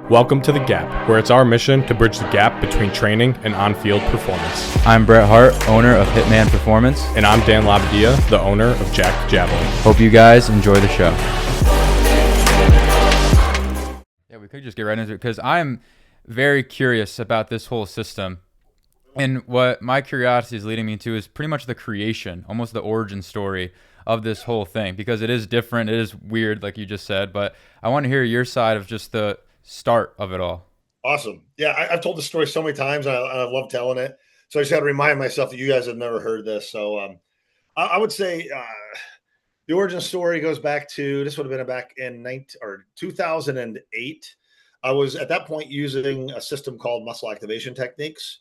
Welcome to The Gap, where it's our mission to bridge the gap between training and on-field performance. I'm Brett Hart, owner of Hitman Performance. And I'm Dan Labadia, the owner of Jack Javelin. Hope you guys enjoy the show. Yeah, we could just get right into it because I'm very curious about this whole system. And what my curiosity is leading me to is pretty much the creation, almost the origin story of this whole thing, because it is different, it is weird, like you just said, but I want to hear your side of just the start of it all. Awesome. Yeah, I've told the story so many times. I love telling it. So I just got to remind myself that you guys have never heard this. So I would say the origin story goes back to, this would have been back in 2008. I was at that point using a system called muscle activation techniques.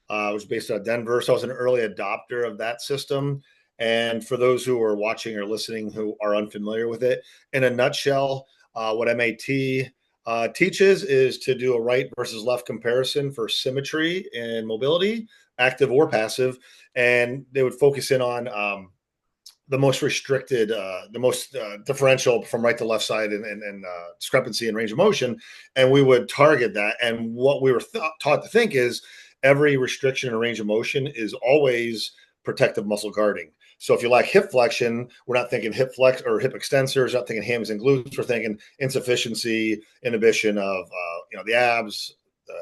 It was based out of Denver. So I was an early adopter of that system. And for those who are watching or listening who are unfamiliar with it, in a nutshell, what MAT teaches is to do a right versus left comparison for symmetry and mobility, active or passive. And they would focus in on the most restricted, the most differential from right to left side and discrepancy in range of motion. And we would target that. And what we were taught to think is every restriction in range of motion is always protective muscle guarding. So if you lack hip flexion, we're not thinking hip flex or hip extensors, not thinking hams and glutes. We're thinking insufficiency, inhibition of the abs,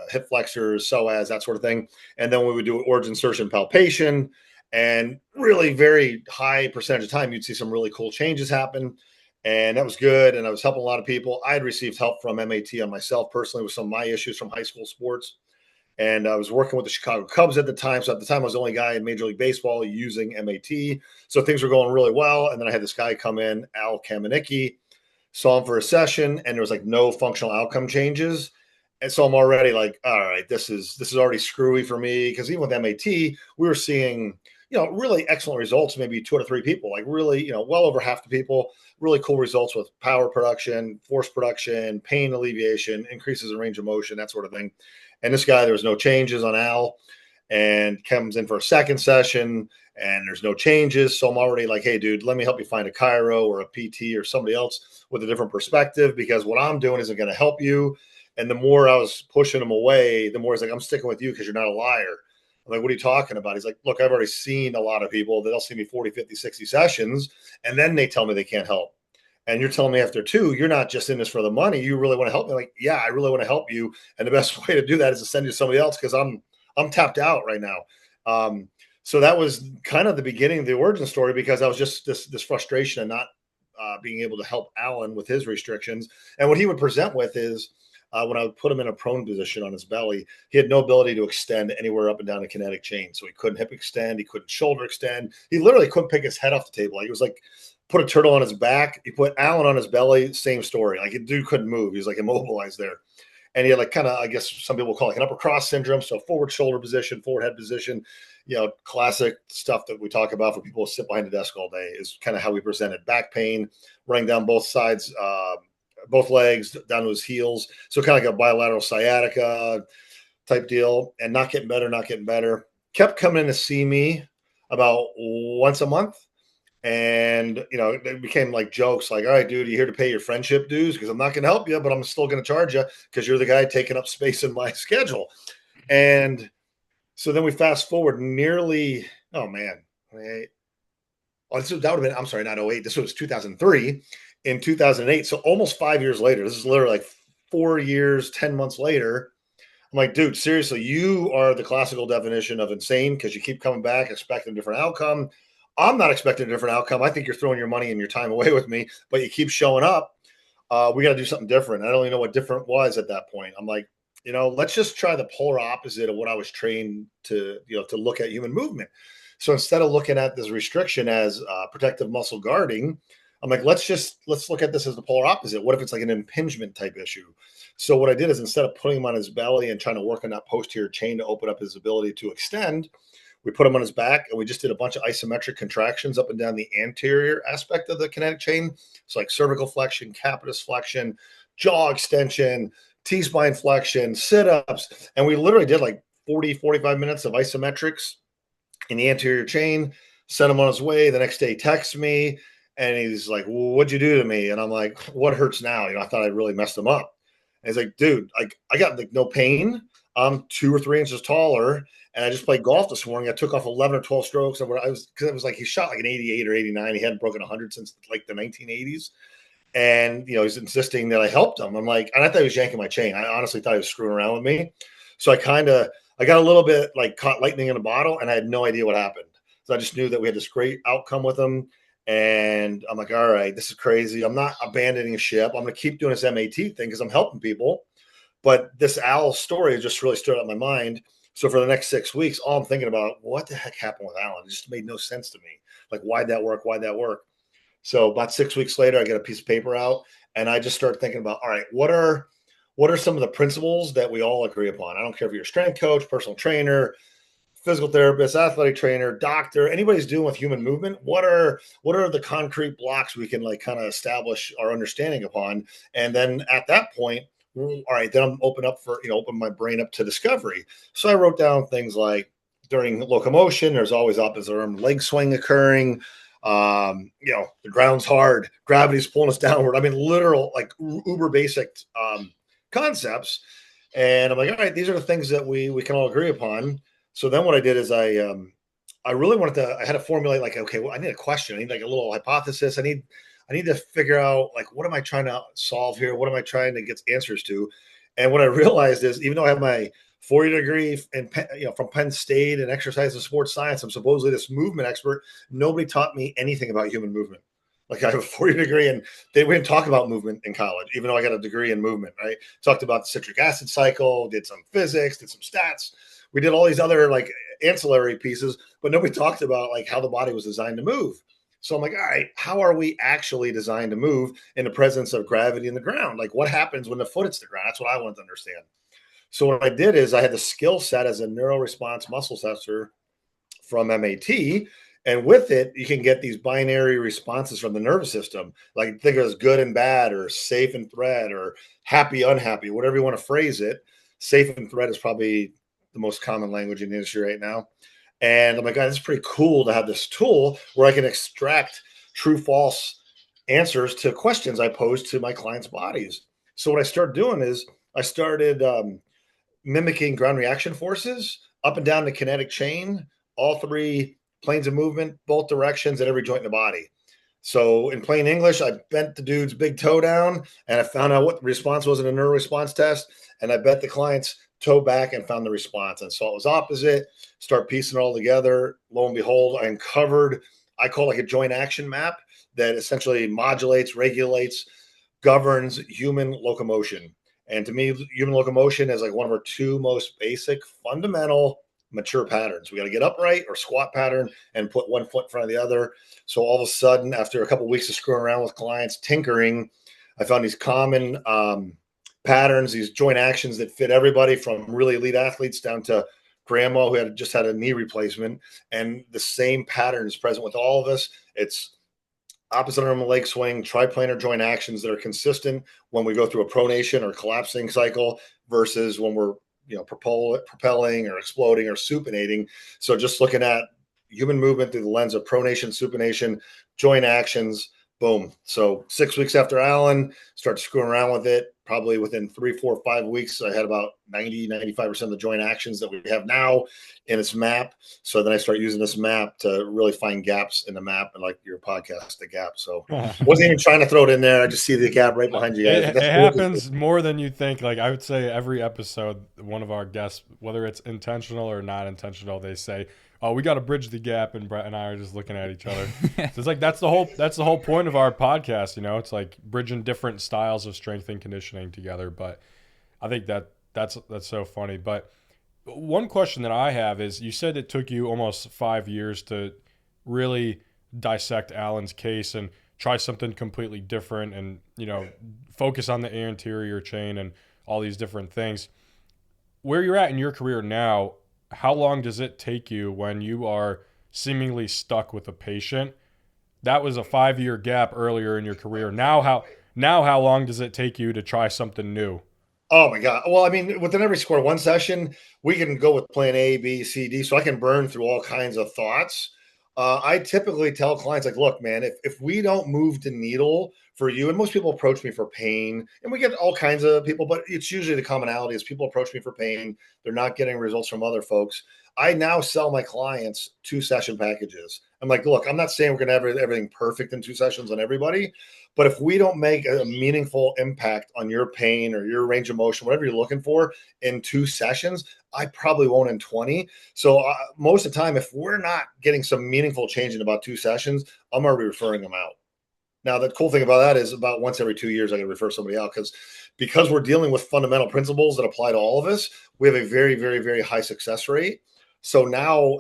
hip flexors, psoas, that sort of thing. And then we would do origin insertion palpation, and really very high percentage of time, you'd see some really cool changes happen. And that was good. And I was helping a lot of people. I had received help from MAT on myself personally with some of my issues from high school sports. And I was working with the Chicago Cubs at the time. So at the time, I was the only guy in Major League Baseball using MAT. So things were going really well. And then I had this guy come in, Al Kamenicki, saw him for a session, and there was like no functional outcome changes. And so I'm already like, all right, this is already screwy for me. Because even with MAT, we were seeing, really excellent results, maybe 2 out of 3 people, like really, well over half the people, really cool results with power production, force production, pain alleviation, increases in range of motion, that sort of thing. And this guy, there was no changes on Al, and comes in for a second session and there's no changes. So I'm already like, hey, dude, let me help you find a chiro or a PT or somebody else with a different perspective, because what I'm doing isn't going to help you. And the more I was pushing him away, the more he's like, I'm sticking with you because you're not a liar. I'm like, what are you talking about? He's like, look, I've already seen a lot of people that they'll see me 40, 50, 60 sessions, and then they tell me they can't help. And you're telling me after 2, you're not just in this for the money. You really want to help me. Like, yeah, I really want to help you. And the best way to do that is to send you to somebody else, because I'm tapped out right now. So that was kind of the beginning of the origin story, because I was just this frustration and not being able to help Alan with his restrictions. And what he would present with is when I would put him in a prone position on his belly, he had no ability to extend anywhere up and down the kinetic chain. So he couldn't hip extend. He couldn't shoulder extend. He literally couldn't pick his head off the table. Like, it was like, put a turtle on his back. He put Alan on his belly, same story. Like, the dude couldn't move. He was like immobilized there. And he had like kind of, I guess some people call it like an upper cross syndrome. So forward shoulder position, forward head position, classic stuff that we talk about for people who sit behind a desk all day is kind of how we presented. Back pain, running down both sides, both legs down to his heels. So kind of like a bilateral sciatica type deal, and not getting better. Kept coming in to see me about once a month. And, it became like jokes like, all right, dude, you here to pay your friendship dues? Because I'm not going to help you, but I'm still going to charge you because you're the guy taking up space in my schedule. And so then we fast forward nearly, that would have been, I'm sorry, not 08. This was 2003. In 2008. So almost 5 years later, this is literally like 4 years, 10 months later. I'm like, dude, seriously, you are the classical definition of insane, because you keep coming back expecting a different outcome. I'm not expecting a different outcome. I think you're throwing your money and your time away with me, but you keep showing up. We got to do something different. I don't even know what different was at that point. I'm like, let's just try the polar opposite of what I was trained to look at human movement. So instead of looking at this restriction as protective muscle guarding, I'm like, let's look at this as the polar opposite. What if it's like an impingement type issue? So what I did is, instead of putting him on his belly and trying to work on that posterior chain to open up his ability to extend, we put him on his back, and we just did a bunch of isometric contractions up and down the anterior aspect of the kinetic chain. So like cervical flexion, capitis flexion, jaw extension, T-spine flexion, sit-ups. And we literally did like 40, 45 minutes of isometrics in the anterior chain, sent him on his way. The next day, he texts me, and he's like, well, what'd you do to me? And I'm like, what hurts now? I thought I really messed him up. And he's like, dude, like I got like no pain. I'm 2 or 3 inches taller. And I just played golf this morning. I took off 11 or 12 strokes. Because it was like he shot like an 88 or 89. He hadn't broken 100 since like the 1980s. And, he's insisting that I helped him. I'm like, and I thought he was yanking my chain. I honestly thought he was screwing around with me. So I got a little bit like caught lightning in a bottle, and I had no idea what happened. So I just knew that we had this great outcome with him. And I'm like, all right, this is crazy. I'm not abandoning ship. I'm going to keep doing this MAT thing because I'm helping people. But this Al story just really stood out in my mind. So for the next 6 weeks, all I'm thinking about, what the heck happened with Alan? It just made no sense to me. Like, why'd that work? Why'd that work? So about 6 weeks later, I get a piece of paper out, and I just start thinking about, all right, what are some of the principles that we all agree upon? I don't care if you're a strength coach, personal trainer, physical therapist, athletic trainer, doctor, anybody's doing with human movement. What are the concrete blocks we can like kind of establish our understanding upon? And then at that point, all right, then I'm open my brain up to discovery. So I wrote down things like during locomotion, there's always opposite arm leg swing occurring. The ground's hard, gravity's pulling us downward. I mean, literal, like uber basic concepts. And I'm like, all right, these are the things that we can all agree upon. So then what I did is I really I had to formulate like, okay, well, I need a question. I need like a little hypothesis. I need to figure out like, what am I trying to solve here? What am I trying to get answers to? And what I realized is, even though I have my 4-year degree from Penn State in exercise and sports science, I'm supposedly this movement expert. Nobody taught me anything about human movement. Like, I have a 4-year degree, and we didn't talk about movement in college, even though I got a degree in movement, right? Talked about the citric acid cycle, did some physics, did some stats. We did all these other like ancillary pieces, but nobody talked about like how the body was designed to move. So I'm like, all right, how are we actually designed to move in the presence of gravity in the ground? Like, what happens when the foot hits the ground? That's what I wanted to understand. So what I did is I had the skill set as a neuro response muscle tester from MAT. And with it, you can get these binary responses from the nervous system. Like, think of it as good and bad, or safe and threat, or happy, unhappy, whatever you want to phrase it. Safe and threat is probably the most common language in the industry right now. And I'm like, God, it's pretty cool to have this tool where I can extract true, false answers to questions I pose to my clients' bodies. So what I started doing is I started mimicking ground reaction forces up and down the kinetic chain, all 3 planes of movement, both directions, at every joint in the body. So in plain English, I bent the dude's big toe down, and I found out what the response was in a neuro response test, and I bent the client's toe back and found the response, and saw it was opposite. Start piecing it all together. Lo and behold, I uncovered, I call like a joint action map that essentially modulates, regulates, governs human locomotion. And to me, human locomotion is like one of our 2 most basic, fundamental, mature patterns. We got to get upright or squat pattern and put one foot in front of the other. So all of a sudden, after a couple of weeks of screwing around with clients, tinkering, I found these common patterns, these joint actions that fit everybody from really elite athletes down to grandma who had just had a knee replacement. And the same pattern is present with all of us. It's opposite arm leg swing, triplanar joint actions that are consistent when we go through a pronation or collapsing cycle versus when we're propelling or exploding or supinating. So just looking at human movement through the lens of pronation, supination, joint actions, boom. So 6 weeks after Alan, started screwing around with it. Probably within 3, 4, 5 weeks, I had about 95% of the joint actions that we have now in its map. So then I start using this map to really find gaps in the map, and like your podcast, the gap. So wasn't even trying to throw it in there. I just see the gap right behind you guys. It happens more than you think. Like, I would say every episode, one of our guests, whether it's intentional or not intentional, they say, "Oh, we got to bridge the gap," and Brett and I are just looking at each other. So it's like that's the whole point of our podcast. It's like bridging different styles of strength and conditioning together. But I think that's so funny. But one question that I have is, you said it took you almost 5 years to really dissect Alan's case and try something completely different, and focus on the anterior chain and all these different things. Where you're at in your career now, how long does it take you when you are seemingly stuck with a patient? That was a 5-year gap earlier in your career. Now how long does it take you to try something new? Oh my God. Well, I mean, within every square one session, we can go with plan A, B, C, D. So I can burn through all kinds of thoughts. I typically tell clients, like, look, man, if we don't move the needle for you. And most people approach me for pain, and we get all kinds of people, but it's usually the commonality is people approach me for pain. They're not getting results from other folks. I now sell my clients 2-session packages. I'm like, look, I'm not saying we're going to have everything perfect in 2 sessions on everybody, but if we don't make a meaningful impact on your pain or your range of motion, whatever you're looking for in 2 sessions, I probably won't in 20. So most of the time, if we're not getting some meaningful change in about 2 sessions, I'm already referring them out. Now, the cool thing about that is about once every 2 years, I can refer somebody out because we're dealing with fundamental principles that apply to all of us. We have a very, very, very high success rate. So now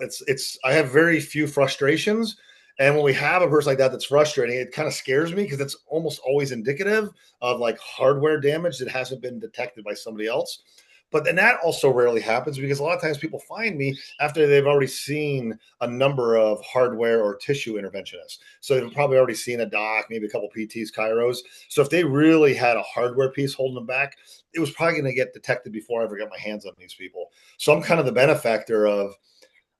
I have very few frustrations. And when we have a person like that that's frustrating, it kind of scares me because it's almost always indicative of like hardware damage that hasn't been detected by somebody else. But then that also rarely happens because a lot of times people find me after they've already seen a number of hardware or tissue interventionists. So they've probably already seen a doc, maybe a couple PTs, chiros. So if they really had a hardware piece holding them back, it was probably going to get detected before I ever got my hands on these people. So I'm kind of the benefactor of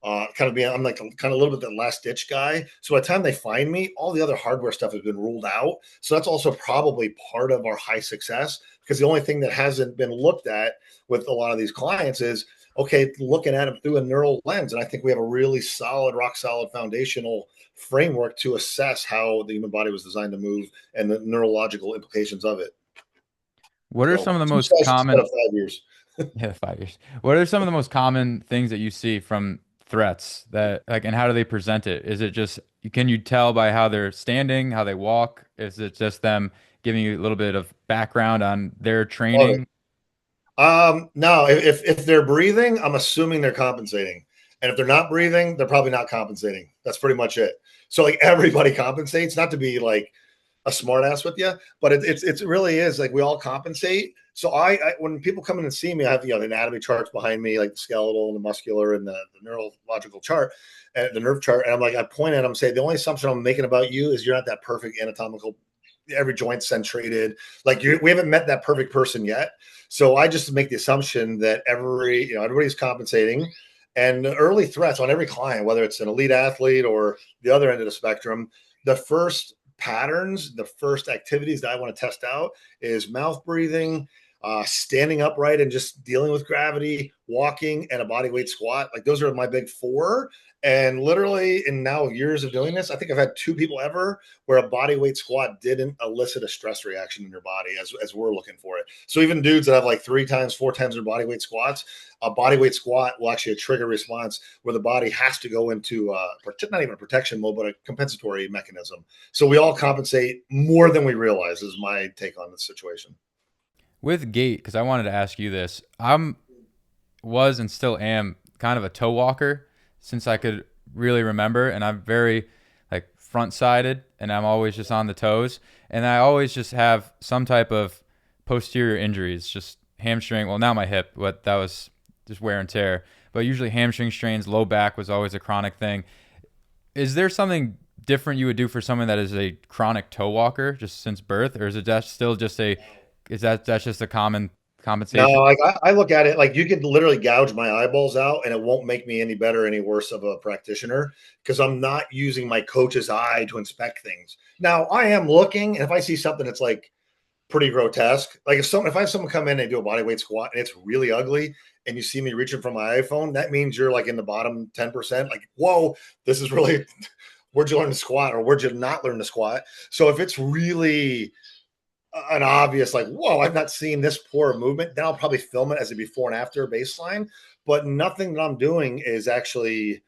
I'm like kind of a little bit the last ditch guy. So by the time they find me, all the other hardware stuff has been ruled out. So that's also probably part of our high success because the only thing that hasn't been looked at with a lot of these clients is, okay, looking at them through a neural lens. And I think we have a really solid, rock solid foundational framework to assess how the human body was designed to move and the neurological implications of it. What are So some of the 2 most sessions instead common? of 5 years. Yeah, 5 years. What are some of the most common things that you see from threats that like, and how do they present it? Is it just, can you tell by how they're standing, how they walk? Is it just them giving you a little bit of background on their Love it. training? No, if they're breathing, I'm assuming they're compensating. And if they're not breathing, they're probably not compensating. That's pretty much it. So like everybody compensates, not to be like a smart ass with you, but it really is like we all compensate. So I when people come in and see me, I have the anatomy charts behind me, like the skeletal and the muscular and the neurological chart and the nerve chart. And I'm like, I point at them, say the only assumption I'm making about you is you're not that perfect anatomical, every joint centrated. Like we haven't met that perfect person yet. So I just make the assumption that everybody's compensating. And the early threats on every client, whether it's an elite athlete or the other end of the spectrum, the first patterns, the first activities that I want to test out is mouth breathing, standing upright and just dealing with gravity, walking, and a body weight squat. Like those are my big 4. And literally, in now years of doing this, I think I've had 2 people ever where a body weight squat didn't elicit a stress reaction in your body as we're looking for it. So even dudes that have like 3 times, 4 times their body weight squats, a body weight squat will actually trigger response where the body has to go into not even a protection mode, but a compensatory mechanism. So we all compensate more than we realize is my take on this situation. With gait, because I wanted to ask you this, was and still am kind of a toe walker since I could really remember, and I'm very like front-sided, and I'm always just on the toes, and I always just have some type of posterior injuries, just hamstring. Well, now my hip, but that was just wear and tear. But usually hamstring strains, low back was always a chronic thing. Is there something different you would do for someone that is a chronic toe walker just since birth, or is it just still just that's just a common No, compensation? like I look at it like you could literally gouge my eyeballs out and it won't make me any better, any worse of a practitioner because I'm not using my coach's eye to inspect things. Now I am looking, and if I see something that's like pretty grotesque, like if I have someone come in and they do a body weight squat and it's really ugly, and you see me reaching for my iPhone, that means you're like in the bottom 10%. Like, whoa, this is really where'd you learn to squat or where'd you not learn to squat? So if it's really an obvious like, whoa, I've not seen this poor movement, then I'll probably film it as a before and after baseline. But nothing that I'm doing is actually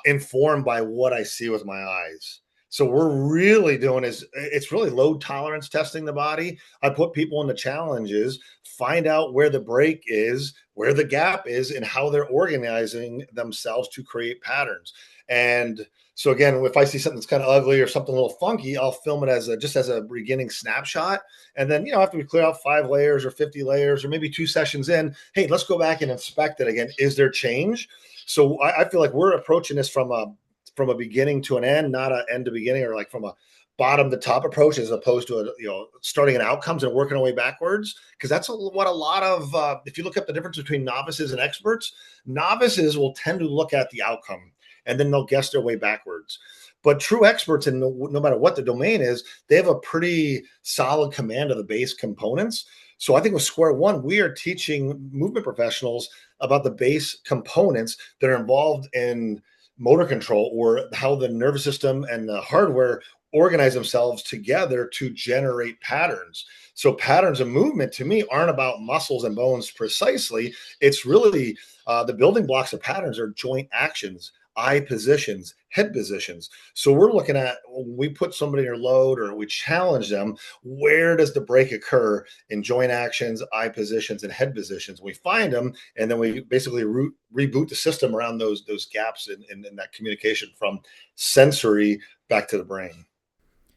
informed by what I see with my eyes. So we're really doing is it's really load tolerance testing the body. I put people in the challenges, find out where the break is, where the gap is, and how they're organizing themselves to create patterns. And so again, if I see something that's kind of ugly or something a little funky, I'll film it as a beginning snapshot. And then, after we clear out 5 layers or 50 layers or maybe 2 sessions in, hey, let's go back and inspect it again. Is there change? So I feel like we're approaching this from a beginning to an end, not an end to beginning, or like from a bottom to top approach as opposed to starting in outcomes and working our way backwards. Because that's what a lot of if you look up the difference between novices and experts, novices will tend to look at the outcome and then they'll guess their way backwards. But true experts, in no matter what the domain is, they have a pretty solid command of the base components. So I think with Square One, we are teaching movement professionals about the base components that are involved in motor control, or how the nervous system and the hardware organize themselves together to generate patterns. So patterns of movement to me aren't about muscles and bones precisely. It's really the building blocks of patterns are joint actions, eye positions, head positions. So we're looking at, when we put somebody in a load or we challenge them, where does the break occur in joint actions, eye positions, and head positions? We find them, and then we basically reboot the system around those gaps in that communication from sensory back to the brain.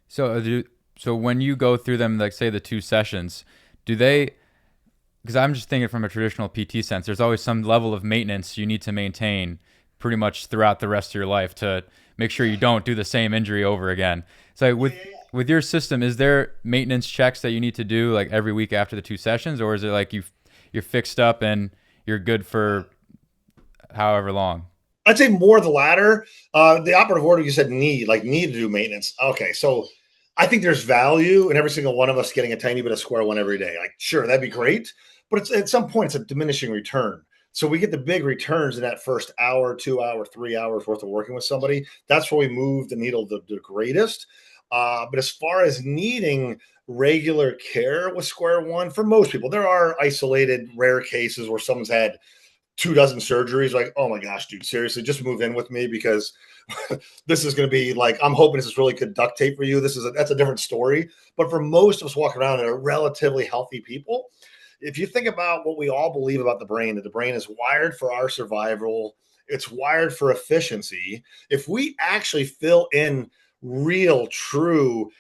So when you go through them, like say the 2 sessions, do they? Because I'm just thinking from a traditional PT sense, there's always some level of maintenance you need to maintain pretty much throughout the rest of your life to make sure you don't do the same injury over again. So with your system, is there maintenance checks that you need to do like every week after the 2 sessions, or is it like you're fixed up and you're good for however long? I'd say more the latter. The operative order, you said need to do maintenance. Okay, so I think there's value in every single one of us getting a tiny bit of Square One every day. Like, sure, that'd be great, but it's at some point it's a diminishing return. So we get the big returns in that first hour, 2 hour, 3 hours worth of working with somebody. That's where we move the needle the greatest. But as far as needing regular care with Square One, for most people, there are isolated rare cases where someone's had 24 surgeries. Like, oh my gosh, dude, seriously, just move in with me, because this is going to be like, I'm hoping this is really good duct tape for you. That's a different story. But for most of us walking around that are relatively healthy people, if you think about what we all believe about the brain, that the brain is wired for our survival, it's wired for efficiency. If we actually fill in real, true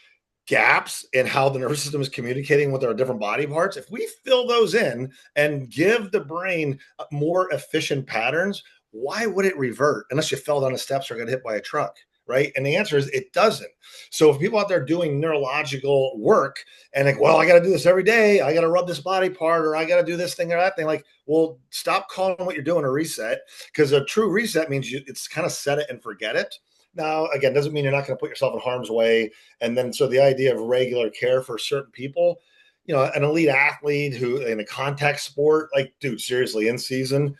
gaps in how the nervous system is communicating with our different body parts, if we fill those in and give the brain more efficient patterns, why would it revert unless you fell down the steps or got hit by a truck? Right. And the answer is it doesn't. So if people out there doing neurological work and like, well, I got to do this every day, I got to rub this body part, or I got to do this thing or that thing, like, well, stop calling what you're doing a reset, because a true reset means it's kind of set it and forget it. Now, again, doesn't mean you're not going to put yourself in harm's way. And then, so the idea of regular care for certain people, an elite athlete who in a contact sport, like, dude, seriously, in season,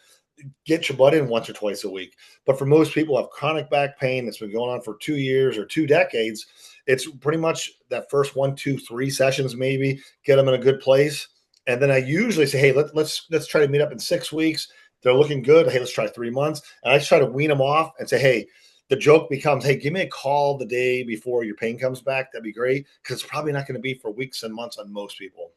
get your butt in once or twice a week. But for most people who have chronic back pain that's been going on for 2 years or 2 decades, it's pretty much that first 1, 2, 3 sessions, maybe get them in a good place. And then I usually say, hey, let's try to meet up in 6 weeks. They're looking good. Hey, let's try 3 months. And I just try to wean them off and say, hey, the joke becomes, hey, give me a call the day before your pain comes back. That'd be great, because it's probably not going to be for weeks and months on most people.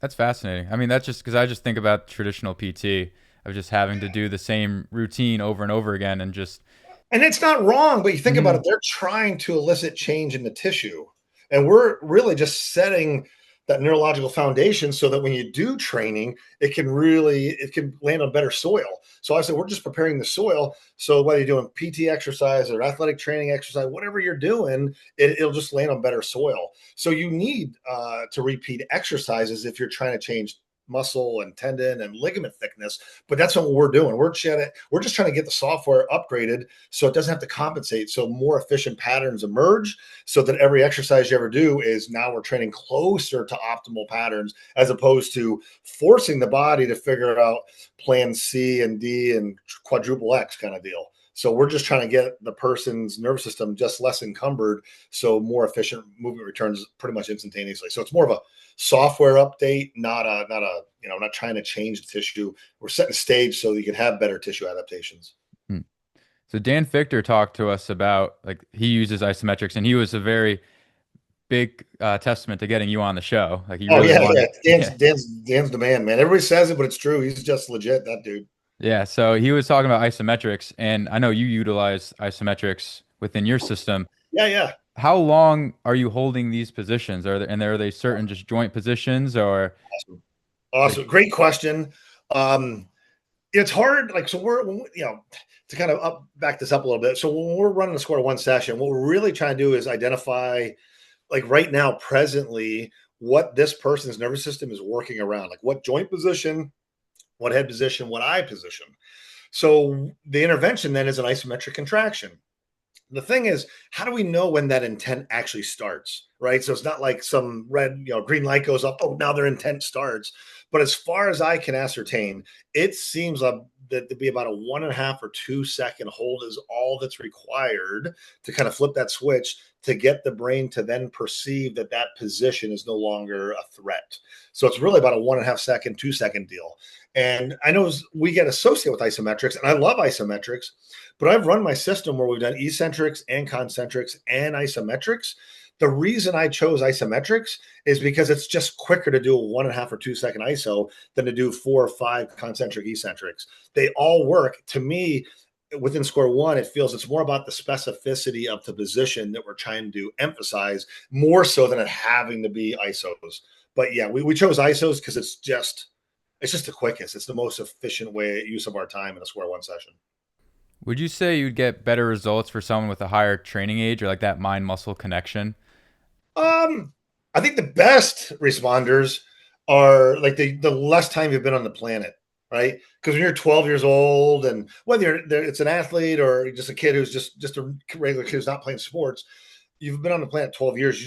That's fascinating. I mean, that's just because I just think about traditional PT of just having to do the same routine over and over again and just. And it's not wrong, but you think about it, they're trying to elicit change in the tissue. And we're really just setting that neurological foundation so that when you do training, it can land on better soil. So I said, we're just preparing the soil. So whether you're doing PT exercise or athletic training exercise, whatever you're doing, it'll just land on better soil. So you need to repeat exercises if you're trying to change muscle and tendon and ligament thickness. But that's what we're doing. We're just trying to get the software upgraded so it doesn't have to compensate. So more efficient patterns emerge, so that every exercise you ever do is, now we're training closer to optimal patterns, as opposed to forcing the body to figure out plan C and D and quadruple X kind of deal. So we're just trying to get the person's nervous system just less encumbered, so more efficient movement returns pretty much instantaneously. So it's more of a software update, not trying to change the tissue. We're setting stage so that you can have better tissue adaptations. So Dan Fichter talked to us about, like, he uses isometrics, and he was a very big testament to getting you on the show. Like, he really wanted. Dan's the man, man. Everybody says it, but it's true. He's just legit, that dude. Yeah, so he was talking about isometrics, and I know you utilize isometrics within your system. Yeah. How long are you holding these positions? Are they certain just joint positions, or? Awesome. Great question. It's hard. Like, so to kind of back this up a little bit. So when we're running a Square One session, what we're really trying to do is identify, like right now, presently, what this person's nervous system is working around, like what joint position, what head position, what eye position. So the intervention then is an isometric contraction. The thing is, how do we know when that intent actually starts, right? So it's not like some red, green light goes up. Oh, now their intent starts. But as far as I can ascertain, it seems that to be about a 1.5 or 2 second hold is all that's required to kind of flip that switch to get the brain to then perceive that that position is no longer a threat. So it's really about a 1.5 second, 2 second deal. And I know we get associated with isometrics, and I love isometrics, but I've run my system where we've done eccentrics and concentrics and isometrics. The reason I chose isometrics is because it's just quicker to do a 1.5 or 2 second ISO than to do 4 or 5 concentric eccentrics. They all work. To me, within square one, it feels it's more about the specificity of the position that we're trying to emphasize more so than it having to be ISOs. But yeah, we chose ISOs because it's just the quickest. It's the most efficient use of our time in a square one session. Would you say you'd get better results for someone with a higher training age or like that mind muscle connection? I think the best responders are like the less time you've been on the planet, right? Because when you're 12 years old, and whether it's an athlete or just a kid who's just a regular kid who's not playing sports, you've been on the planet 12 years.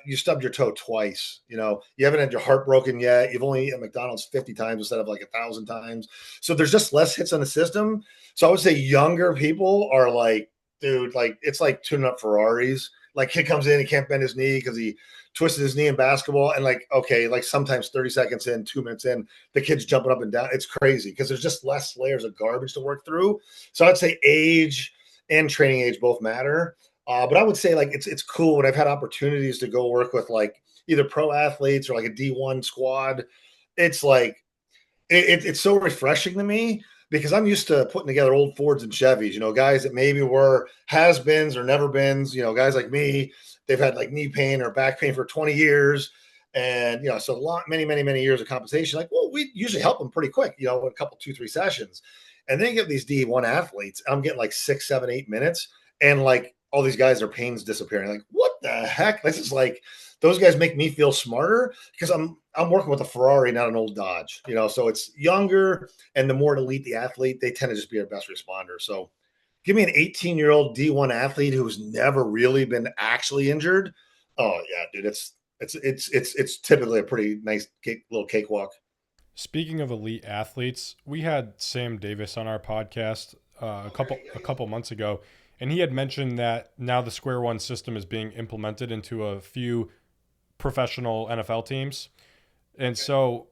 You stubbed your toe twice. You haven't had your heart broken yet. You've only eaten McDonald's 50 times instead of like 1,000 times. So there's just less hits on the system. So I would say younger people are like, dude, like it's like tuning up Ferraris. Like kid comes in, he can't bend his knee because he twisted his knee in basketball. And like, okay, like sometimes 30 seconds in, 2 minutes in, the kid's jumping up and down. It's crazy because there's just less layers of garbage to work through. So I'd say age and training age both matter. But I would say like it's cool when I've had opportunities to go work with like either pro athletes or like a D1 squad. It's like it's so refreshing to me because I'm used to putting together old Fords and Chevys, guys that maybe were has-beens or never-beens, guys like me, they've had like knee pain or back pain for 20 years. And, so many years of compensation. Like, well, we usually help them pretty quick, in a couple, 2-3 sessions. And then you get these D1 athletes, I'm getting like 6, 7, 8 minutes. And like all these guys, their pain's disappearing. Like, what the heck? This is like, those guys make me feel smarter because I'm working with a Ferrari, not an old Dodge, so it's younger, and the more elite the athlete, they tend to just be our best responder. So give me an 18-year-old D1 athlete who's never really been actually injured. Oh yeah, dude, it's typically a pretty nice little cakewalk. Speaking of elite athletes, we had Sam Davis on our podcast a couple months ago, and he had mentioned that now the square one system is being implemented into a few professional NFL teams. And so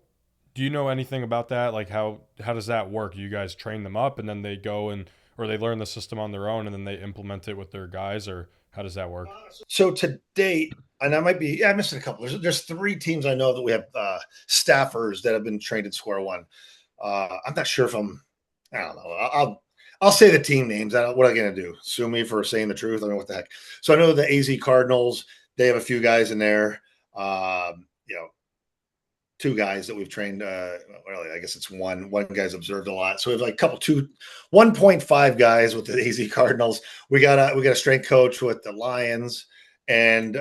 do you know anything about that? Like how does that work? You guys train them up and then they go or they learn the system on their own and then they implement it with their guys, or how does that work? So to date, and I missed a couple. There's 3 teams I know that we have staffers that have been trained at square one. I'm not sure if I don't know. I'll say the team names. What am I going to do? Sue me for saying the truth? I don't know what the heck. So I know the AZ Cardinals, they have a few guys in there. 2 guys that we've trained. Well, I guess it's one guy's observed a lot. So we have like 1.5 guys with the AZ Cardinals. We got a strength coach with the Lions, and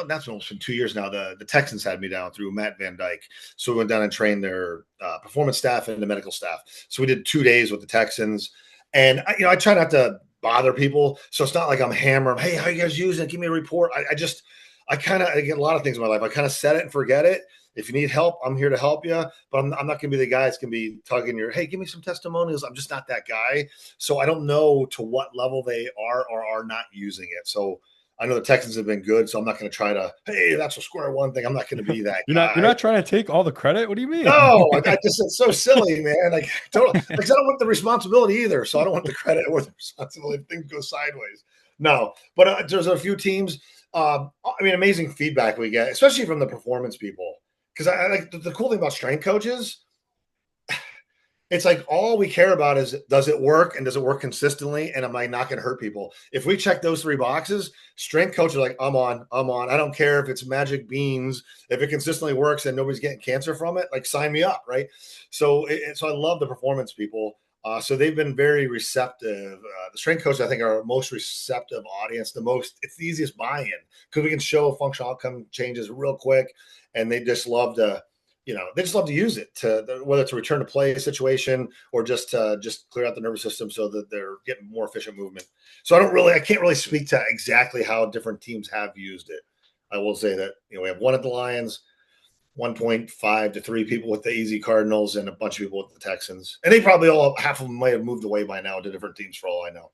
that's almost been 2 years now. The Texans had me down through Matt Van Dyke. So we went down and trained their performance staff and the medical staff. So we did 2 days with the Texans, and I try not to bother people. So it's not like I'm hammering, hey, how you guys using it? Give me a report. I get a lot of things in my life. I kind of set it and forget it. If you need help, I'm here to help you, but I'm not going to be the guy that's going to be tugging your, hey, give me some testimonials. I'm just not that guy. So I don't know to what level they are or are not using it. So I know the Texans have been good, so I'm not going to try to, hey, that's a square one thing. I'm not going to be that guy. You're not trying to take all the credit? What do you mean? No, it's so silly, man. Like, totally, because I don't want the responsibility either. So I don't want the credit or the responsibility if things go sideways. No, but there's a few teams. Amazing feedback we get, especially from the performance people. Because I like the cool thing about strength coaches, it's like all we care about is does it work and does it work consistently, and am I not going to hurt people? If we check those 3 boxes, strength coaches are like, I'm on. I don't care if it's magic beans. If it consistently works and nobody's getting cancer from it, like sign me up, right? So I love the performance people. So they've been very receptive. The strength coaches, I think, are our most receptive audience. It's the easiest buy-in because we can show functional outcome changes real quick, and they just love to, they just love to use it to, whether it's a return to play situation or just clear out the nervous system so that they're getting more efficient movement. So I can't really speak to exactly how different teams have used it. I will say that, we have one at the Lions, 1.5 to 3 people with the Easy Cardinals, and a bunch of people with the Texans. And they probably half of them might have moved away by now to different teams for all I know.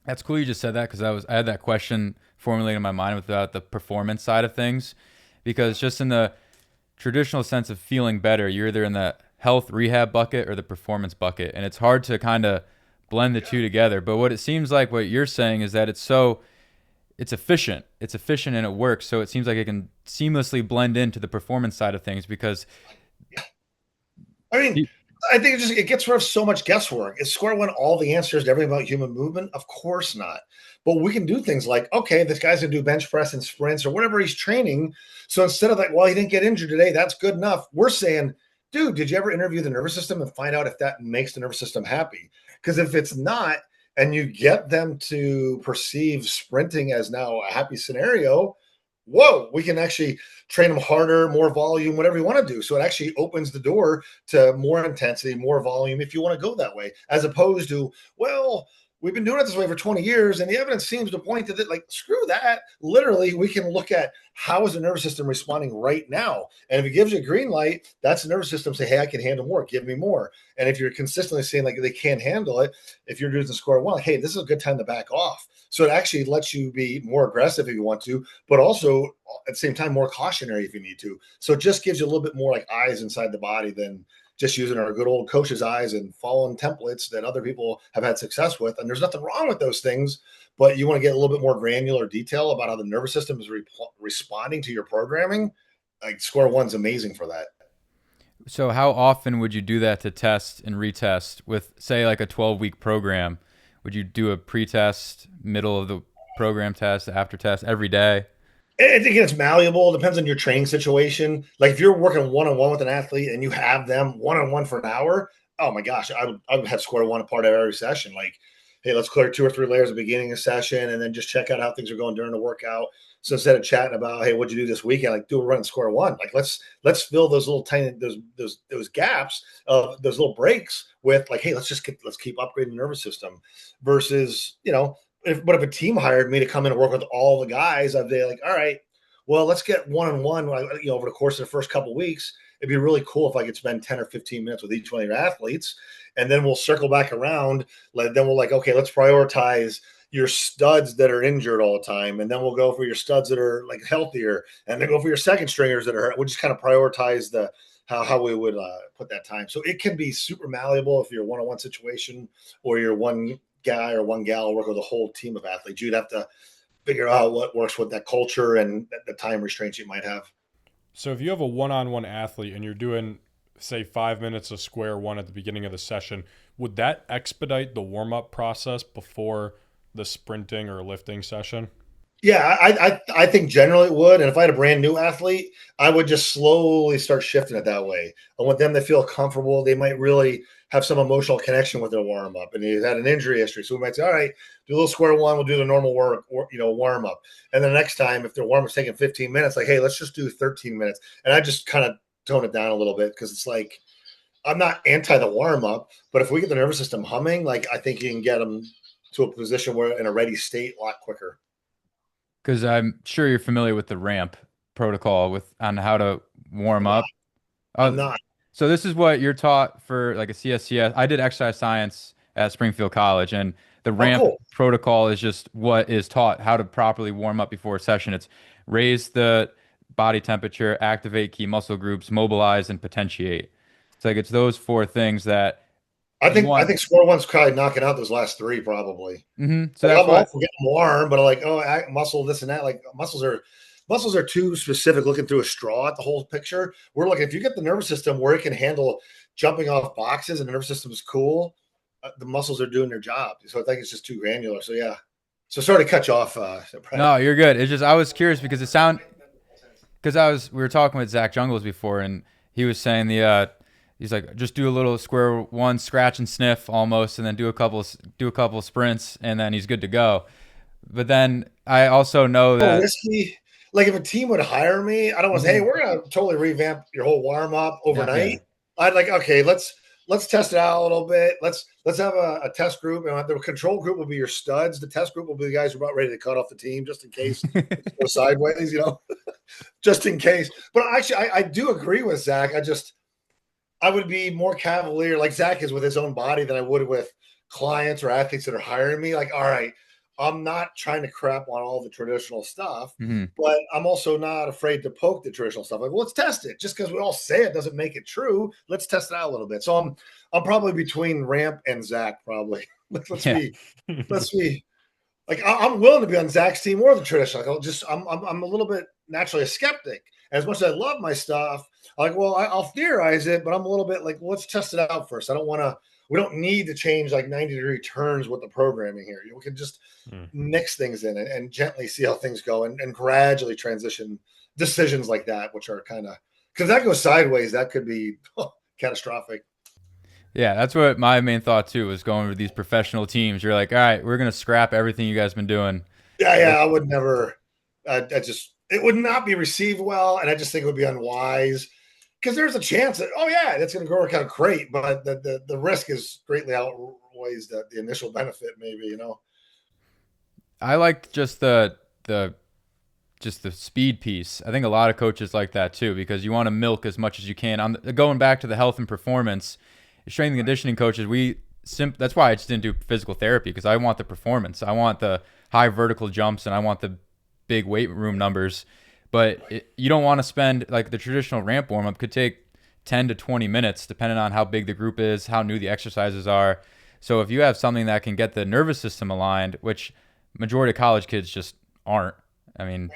That's cool you just said that, because I had that question formulated in my mind about the performance side of things, because just in the traditional sense of feeling better, you're either in the health rehab bucket or the performance bucket, and it's hard to kind of blend the two together. But what it seems like what you're saying is that it's efficient and it works, so it seems like it can seamlessly blend into the performance side of things. Because I mean, I think it gets rid of so much guesswork. Is square one all the answers to everything about human movement? Of course not. But we can do things like, okay, this guy's gonna do bench press and sprints or whatever he's training. So instead of like, well, he didn't get injured today, that's good enough. We're saying, dude, did you ever interview the nervous system and find out if that makes the nervous system happy? Because if it's not, and you get them to perceive sprinting as now a happy scenario, whoa, we can actually train them harder, more volume, whatever you want to do. So it actually opens the door to more intensity, more volume if you want to go that way, as opposed to, well, we've been doing it this way for 20 years and the evidence seems to point to that. Like, screw that. Literally, we can look at how is the nervous system responding right now. And if it gives you a green light, that's the nervous system say, hey, I can handle more, give me more. And if you're consistently saying like they can't handle it, if you're doing the score one, like, hey, this is a good time to back off. So it actually lets you be more aggressive if you want to, but also at the same time more cautionary if you need to. So it just gives you a little bit more like eyes inside the body than just using our good old coach's eyes and following templates that other people have had success with. And there's nothing wrong with those things, but you want to get a little bit more granular detail about how the nervous system is responding to your programming. Like score one's amazing for that. So how often would you do that to test and retest with, say, like a 12-week program? Would you do a pre-test, middle of the program test, after test every day? I think it's malleable. It depends on your training situation. Like if you're working one-on-one with an athlete and you have them one-on-one for an hour, oh my gosh, I would have square one a part of every session. Like, hey, let's clear 2 or 3 layers at the beginning of the session and then just check out how things are going during the workout. So instead of chatting about, hey, what'd you do this weekend? Like, do a run square one. Like, let's fill those little tiny those gaps of those little breaks with like, hey, let's keep upgrading the nervous system versus, but if a team hired me to come in and work with all the guys, I'd be like, all right, well, let's get one-on-one, over the course of the first couple of weeks. It'd be really cool if I could spend 10 or 15 minutes with each one of your athletes. And then we'll circle back around. Then we'll okay, let's prioritize your studs that are injured all the time. And then we'll go for your studs that are like healthier. And then go for your second stringers that are hurt. We'll just kind of prioritize how we would put that time. So it can be super malleable if you're a one-on-one situation or you're one guy or one gal work with a whole team of athletes. You'd have to figure out what works with that culture and the time restraints you might have. So if you have a one-on-one athlete and you're doing, say, 5 minutes of square one at the beginning of the session, would that expedite the warm-up process before the sprinting or lifting session? Yeah, I think generally it would. And if I had a brand new athlete, I would just slowly start shifting it that way. I want them to feel comfortable. They might really have some emotional connection with their warm up, and he's had an injury history. So we might say, all right, do a little square one. We'll do the normal work, or, warm up. And the next time, if their warm up's taking 15 minutes, like, hey, let's just do 13 minutes. And I just kind of tone it down a little bit because it's like, I'm not anti the warm up, but if we get the nervous system humming, like I think you can get them to a position where in a ready state a lot quicker. Because I'm sure you're familiar with the ramp protocol on how to warm up. I'm not. So this is what you're taught for like a CSCS. I did exercise science at Springfield College, and the ramp protocol is just what is taught, how to properly warm up before a session. It's raise the body temperature, activate key muscle groups, mobilize, and potentiate. It's like it's those 4 things that I think square one's probably knocking out those last 3 probably. Mm-hmm. So I'm all for getting warm, but I'm like, muscle this and that. Like muscles are too specific. Looking through a straw at the whole picture. We're looking, if you get the nervous system where it can handle jumping off boxes and the nervous system is cool, the muscles are doing their job. So I think it's just too granular. So yeah. So sorry to cut you off. No, you're good. It's just I was curious because we were talking with Zach Jungles before, and he was saying he's like, just do a little square one, scratch and sniff almost, and then do a couple sprints, and then he's good to go. But then I also know that risky. like if a team would hire me, I don't want to say, hey, we're gonna totally revamp your whole warm up overnight. Yeah. I'd like, okay, let's test it out a little bit. Let's have a test group, and the control group will be your studs. The test group will be the guys who are about ready to cut off the team, just in case it goes sideways, just in case. But actually, I do agree with Zach. I would be more cavalier, like Zach is with his own body, than I would with clients or athletes that are hiring me. Like, all right, I'm not trying to crap on all the traditional stuff, but I'm also not afraid to poke the traditional stuff. Like, well, let's test it. Just because we all say it doesn't make it true. Let's test it out a little bit. So I'm probably between Ramp and Zach. Probably. Let's be like I'm willing to be on Zach's team or the traditional. Like I'm a little bit naturally a skeptic. As much as I love my stuff, I'm like, well, I'll theorize it, but I'm a little bit like, let's test it out first. We don't need to change like 90-degree turns with the programming here. We can just mix things in and gently see how things go and gradually transition decisions like that, which are kind of, because that goes sideways, that could be catastrophic. Yeah, that's what my main thought too was going with these professional teams. You're like, all right, we're going to scrap everything you guys been doing. Yeah, I would never, it would not be received well. And I just think it would be unwise. Because there's a chance that, oh yeah, that's going to work out great, but the risk is greatly outweighs the initial benefit. Maybe I like just the speed piece. I think a lot of coaches like that too, because you want to milk as much as you can. Going back to the health and performance, strength and conditioning coaches, that's why I just didn't do physical therapy, because I want the performance. I want the high vertical jumps and I want the big weight room numbers. But you don't want to spend, like the traditional ramp warm-up could take 10 to 20 minutes, depending on how big the group is, how new the exercises are. So if you have something that can get the nervous system aligned, which majority of college kids just aren't. I mean,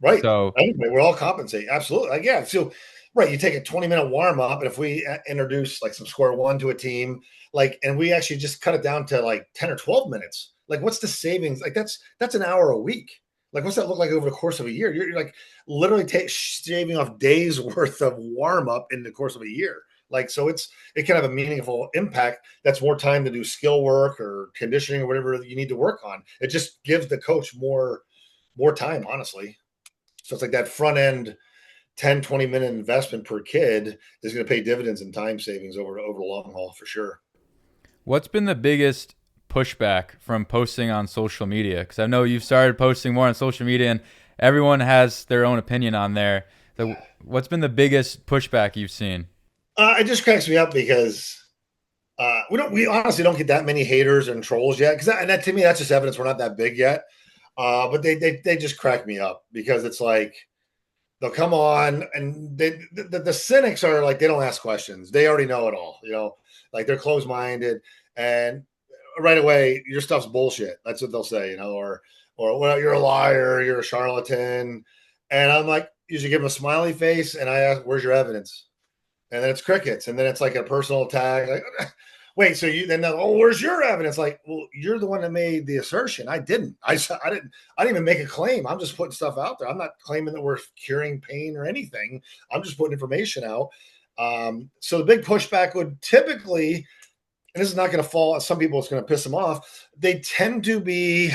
right. So anyway, we're all compensating. Absolutely. Like, yeah. So, right. You take a 20-minute warm-up, and if we introduce like some square one to a team, like, and we actually just cut it down to like 10 or 12 minutes, like what's the savings? Like that's an hour a week. Like, what's that look like over the course of a year? You're like literally shaving off days worth of warm up in the course of a year. Like, so it can have a meaningful impact. That's more time to do skill work or conditioning or whatever you need to work on. It just gives the coach more time, honestly. So it's like that front end 10, 20-minute investment per kid is going to pay dividends in time savings over the long haul for sure. What's been the biggest pushback from posting on social media? Because I know you've started posting more on social media and everyone has their own opinion on there. So what's been the biggest pushback you've seen? It just cracks me up because we honestly don't get that many haters and trolls yet. Because that to me, that's just evidence we're not that big yet. But they just crack me up because it's like they'll come on and the cynics are like, they don't ask questions. They already know it all. Like they're closed minded and right away, your stuff's bullshit. That's what they'll say, or well, you're a liar, you're a charlatan. And I'm like, usually give them a smiley face and I ask, where's your evidence? And then it's crickets. And then it's like a personal attack. Like, wait, so where's your evidence? Like, well, you're the one that made the assertion. I didn't. I didn't even make a claim. I'm just putting stuff out there. I'm not claiming that we're curing pain or anything. I'm just putting information out. So the big pushback would typically, and this is not going to fall, some people it's going to piss them off, they tend to be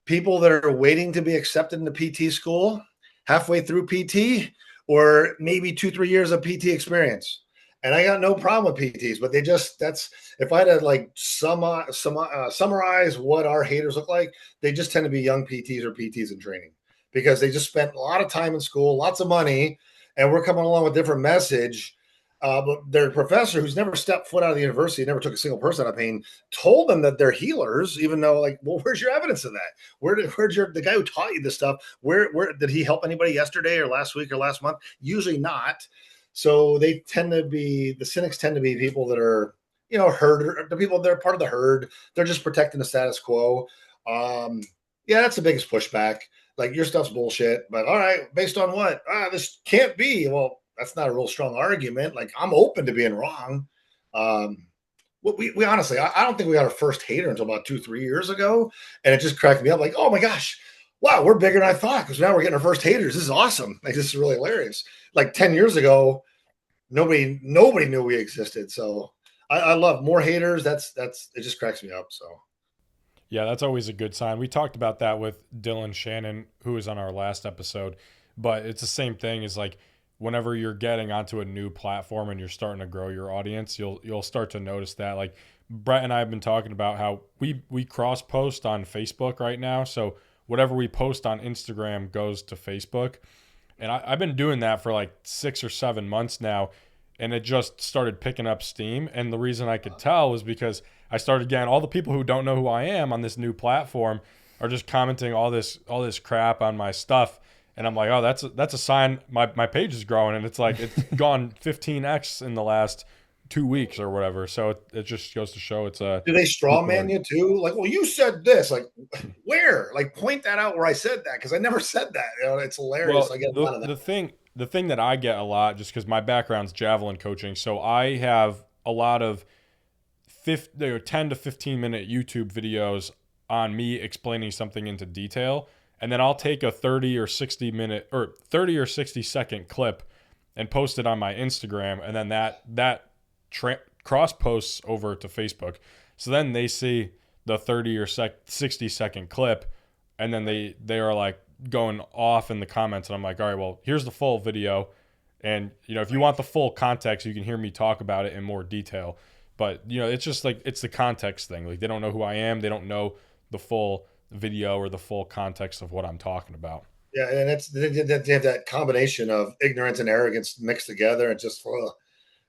people that are waiting to be accepted into PT school halfway through PT or maybe 2-3 years of PT experience. And I got no problem with PTs, but if I had to like summarize what our haters look like, they just tend to be young PTs or PTs in training because they just spent a lot of time in school, lots of money, and we're coming along with a different message. But their professor, who's never stepped foot out of the university, never took a single person out of pain, told them that they're healers, even though, like, well, where's your evidence of that? Where's the guy who taught you this stuff? Where did he help anybody yesterday or last week or last month? Usually not. So the cynics tend to be people that are, herd, the people that are part of the herd. They're just protecting the status quo. Yeah, that's the biggest pushback. Like, your stuff's bullshit, but all right, based on what? This can't be. Well, that's not a real strong argument. Like, I'm open to being wrong. We honestly, I don't think we got our first hater until about 2-3 years ago. And it just cracked me up like, oh my gosh, wow, we're bigger than I thought because now we're getting our first haters. This is awesome. Like, this is really hilarious. Like 10 years ago, nobody knew we existed. So I love more haters. It just cracks me up. So. Yeah, that's always a good sign. We talked about that with Dylan Shannon, who was on our last episode, but it's the same thing as like whenever you're getting onto a new platform and you're starting to grow your audience, you'll start to notice that. Like Brett and I have been talking about how we cross post on Facebook right now. So whatever we post on Instagram goes to Facebook. And I've been doing that for like 6 or 7 months now, and it just started picking up steam. And the reason I could tell was because I started getting all the people who don't know who I am on this new platform are just commenting all this crap on my stuff. And I'm like, oh, that's a sign my page is growing, and it's like it's gone 15x in the last 2 weeks or whatever. So it just goes to show it's a Do they straw man you too? Like, well, you said this. Like, where? Like, point that out where I said that, because I never said that. You know, it's hilarious. well I get a lot of that. the thing that I get a lot just because my background's javelin coaching, so I have a lot of 10 to 15 minute YouTube videos on me explaining something into detail. And then I'll take a 30 or 60 minute or 30 or 60-second clip and post it on my Instagram. And then that cross posts over to Facebook. So then they see the 30 or 60-second clip. And then they are like going off in the comments. And I'm like, all right, well, here's the full video. And, if you want the full context, you can hear me talk about it in more detail. But, it's just like, it's the context thing. Like, they don't know who I am. They don't know the full video or the full context of what I'm talking about. Yeah, and they have that combination of ignorance and arrogance mixed together, and just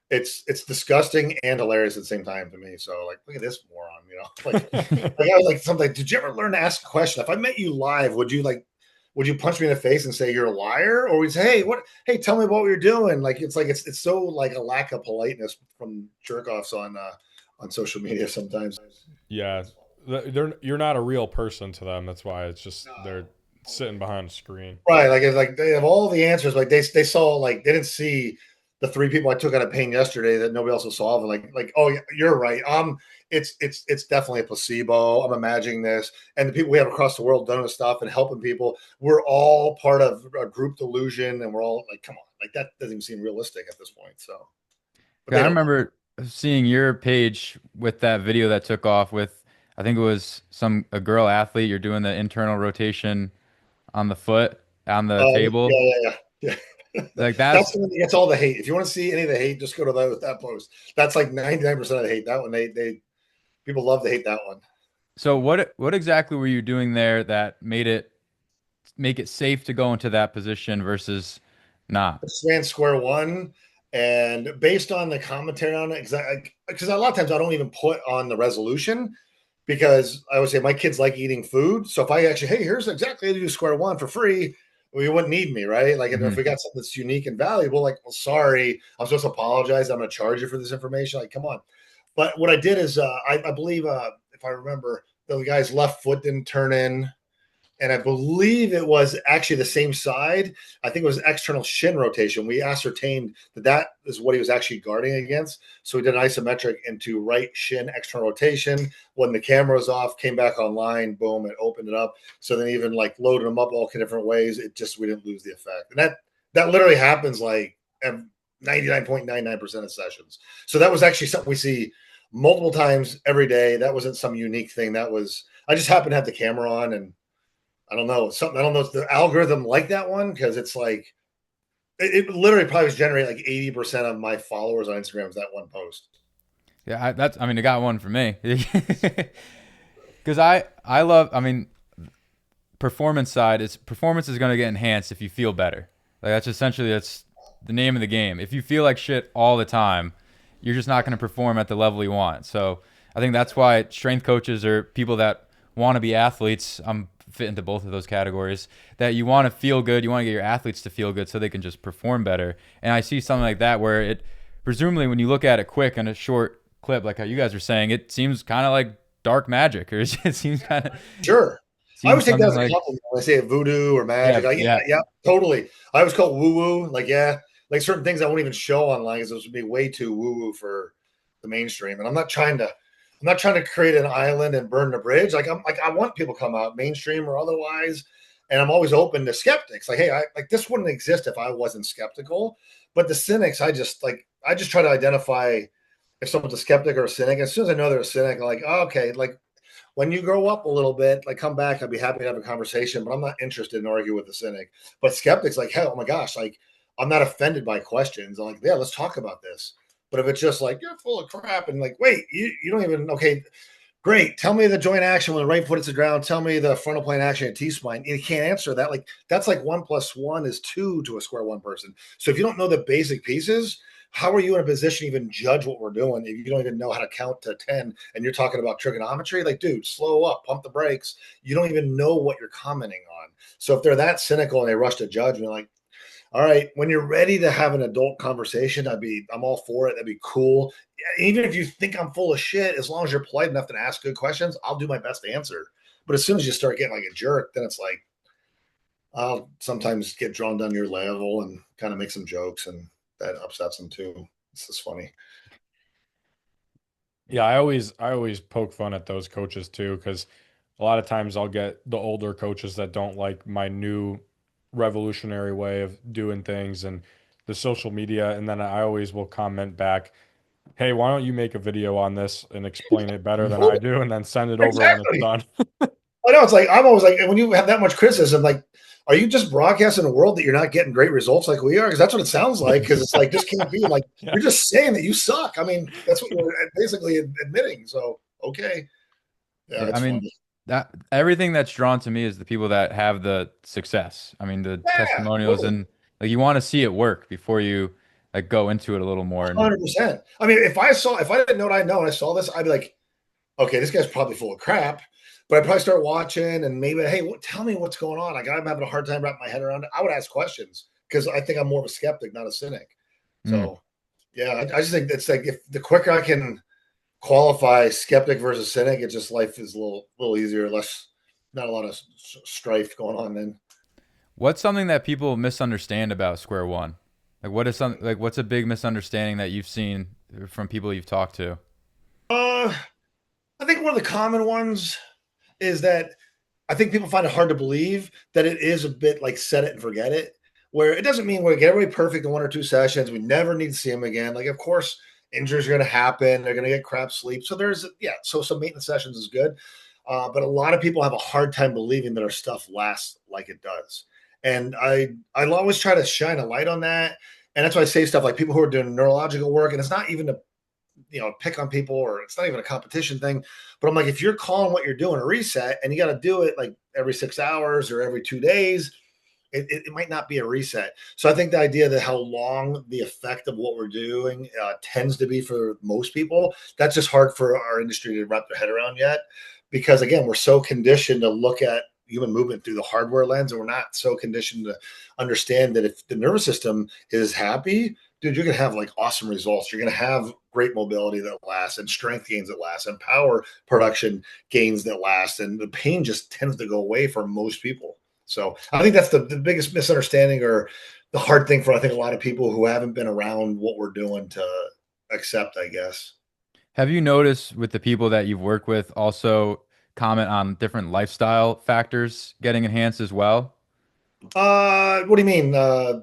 it's disgusting and hilarious at the same time to me. So like, look at this moron, like I was like something. Did you ever learn to ask a question? If I met you live, would you punch me in the face and say you're a liar, or would you say, hey, tell me about what you're doing? Like it's so like a lack of politeness from jerk offs on social media sometimes. Yeah, you're not a real person to them. That's why it's just they're sitting behind a screen. Right, like it's like they have all the answers. Like they saw, like they didn't see the three people I took out of pain yesterday that nobody else was solving. Like oh, you're right. It's definitely a placebo. I'm imagining this, and the people we have across the world doing this stuff and helping people. We're all part of a group delusion, and we're all like, come on, like that doesn't even seem realistic at this point. So, but Yeah, they I don't know. remember seeing your page with that video that took off with, I think it was a girl athlete. You're doing the internal rotation on the foot on the table. Yeah. Like That's that's the one that gets all the hate. If you want to see any of the hate, just go to that post. That's like 99% of the hate. That one, they people love to hate that one. so what exactly were you doing there that make it safe to go into that position versus not? Just ran square one, and based on the commentary on it, because a lot of times I don't even put on the resolution, because I would say my kids like eating food. So if I actually, hey, here's exactly how to do square one for free, well, you wouldn't need me, right? Like if we got something that's unique and valuable, like, well, sorry, I'm supposed to apologize. I'm going to charge you for this information. Like, come on. But what I did is, I believe, if I remember, the guy's left foot didn't turn in, and I believe it was actually the same side. I think it was external shin rotation. We ascertained that is what he was actually guarding against. So we did an isometric into right shin external rotation. When the camera was off, came back online, boom, it opened it up. So then even like loaded them up all different ways, we didn't lose the effect. And that literally happens like 99.99% of sessions. So that was actually something we see multiple times every day. That wasn't some unique thing. I just happened to have the camera on, and I don't know, something. I don't know if the algorithm like that one, because it's like it literally probably was generate like 80% of my followers on Instagram is that one post. Yeah, I mean, it got one for me. Because I love, I mean, performance is going to get enhanced if you feel better. Like that's the name of the game. If you feel like shit all the time, you're just not going to perform at the level you want. So I think that's why strength coaches or people that want to be athletes, I'm fit into both of those categories, that you want to feel good, you want to get your athletes to feel good so they can just perform better. And I see something like that where it, presumably when you look at it quick in a short clip, like how you guys are saying, it seems kind of like dark magic, or it seems kind of Sure. I always take that as a like compliment when I say voodoo or magic. Yeah, totally. I always call it woo woo. Like, yeah, like certain things I won't even show online because those would be way too woo woo for the mainstream. And I'm not trying to create an island and burn the bridge. I want people to come out mainstream or otherwise. And I'm always open to skeptics. Like, hey, this wouldn't exist if I wasn't skeptical. But the cynics, I just try to identify if someone's a skeptic or a cynic. As soon as I know they're a cynic, I'm like, oh, okay, like when you grow up a little bit, like come back, I'd be happy to have a conversation, but I'm not interested in arguing with the cynic. But skeptics like, hell, oh my gosh, like I'm not offended by questions. I'm like, yeah, let's talk about this. But if it's just like you're full of crap and like, wait, you don't even okay, great. Tell me the joint action when the right foot hits the ground. Tell me the frontal plane action at T spine. You can't answer that. Like that's like 1+1 is 2 to a square one person. So if you don't know the basic pieces, how are you in a position to even judge what we're doing if you don't even know how to count to 10 and you're talking about trigonometry? Like, dude, slow up, pump the brakes. You don't even know what you're commenting on. So if they're that cynical and they rush to judgment, like, all right, when you're ready to have an adult conversation, I'm all for it. That'd be cool. Even if you think I'm full of shit, as long as you're polite enough to ask good questions, I'll do my best to answer. But as soon as you start getting like a jerk, then it's like I'll sometimes get drawn down to your level and kind of make some jokes, and that upsets them too. It's just funny. Yeah, I always poke fun at those coaches too, because a lot of times I'll get the older coaches that don't like my new revolutionary way of doing things and the social media, and then I always will comment back, "Hey, why don't you make a video on this and explain it better than I do, and then send it over when it's Exactly. done." I know it's like I'm always like when you have that much criticism, like, are you just broadcasting a world that you're not getting great results like we are? Because that's what it sounds like. Because it's like just can't be like Yeah. you're just saying that you suck. I mean, that's what you're basically admitting. So okay, yeah, Yeah, I it's mean funny. that everything that's drawn to me is the people that have the success. I mean the Yeah, testimonials totally. and like you want to see it work before you like go into it a little more and 100%. I mean, if I didn't know what I know and I saw this, I'd be like, okay, this guy's probably full of crap. But I'd probably start watching and maybe, hey, tell me what's going on. Like I'm having a hard time wrapping my head around it. I would ask questions because I think I'm more of a skeptic, not a cynic. mm. So yeah, I just think it's like if the quicker I can qualify skeptic versus cynic, it just life is a little easier, less not a lot of strife going on then. What's something that people misunderstand about Square One? Like what is some like what's a big misunderstanding that you've seen from people you've talked to? Uh, I think one of the common ones is that I think people find it hard to believe that it is a bit like set it and forget it, where it doesn't mean we get everybody perfect in 1 or 2 sessions. We never need to see them again. Like, of course, injuries are going to happen. They're going to get crap sleep. So so some maintenance sessions is good. But a lot of people have a hard time believing that our stuff lasts like it does. And I always try to shine a light on that. And that's why I say stuff like people who are doing neurological work, and it's not even to pick on people or it's not even a competition thing. But I'm like, if you're calling what you're doing a reset and you got to do it like every 6 hours or every 2 days, it might not be a reset. So I think the idea that how long the effect of what we're doing tends to be for most people, that's just hard for our industry to wrap their head around yet. Because again, we're so conditioned to look at human movement through the hardware lens, and we're not so conditioned to understand that if the nervous system is happy, dude, you're gonna have like awesome results. You're gonna have great mobility that lasts, and strength gains that last, and power production gains that last, and the pain just tends to go away for most people. So I think that's the biggest misunderstanding or the hard thing for I think a lot of people who haven't been around what we're doing to accept, I guess. Have you noticed with the people that you've worked with also comment on different lifestyle factors getting enhanced as well? What do you mean?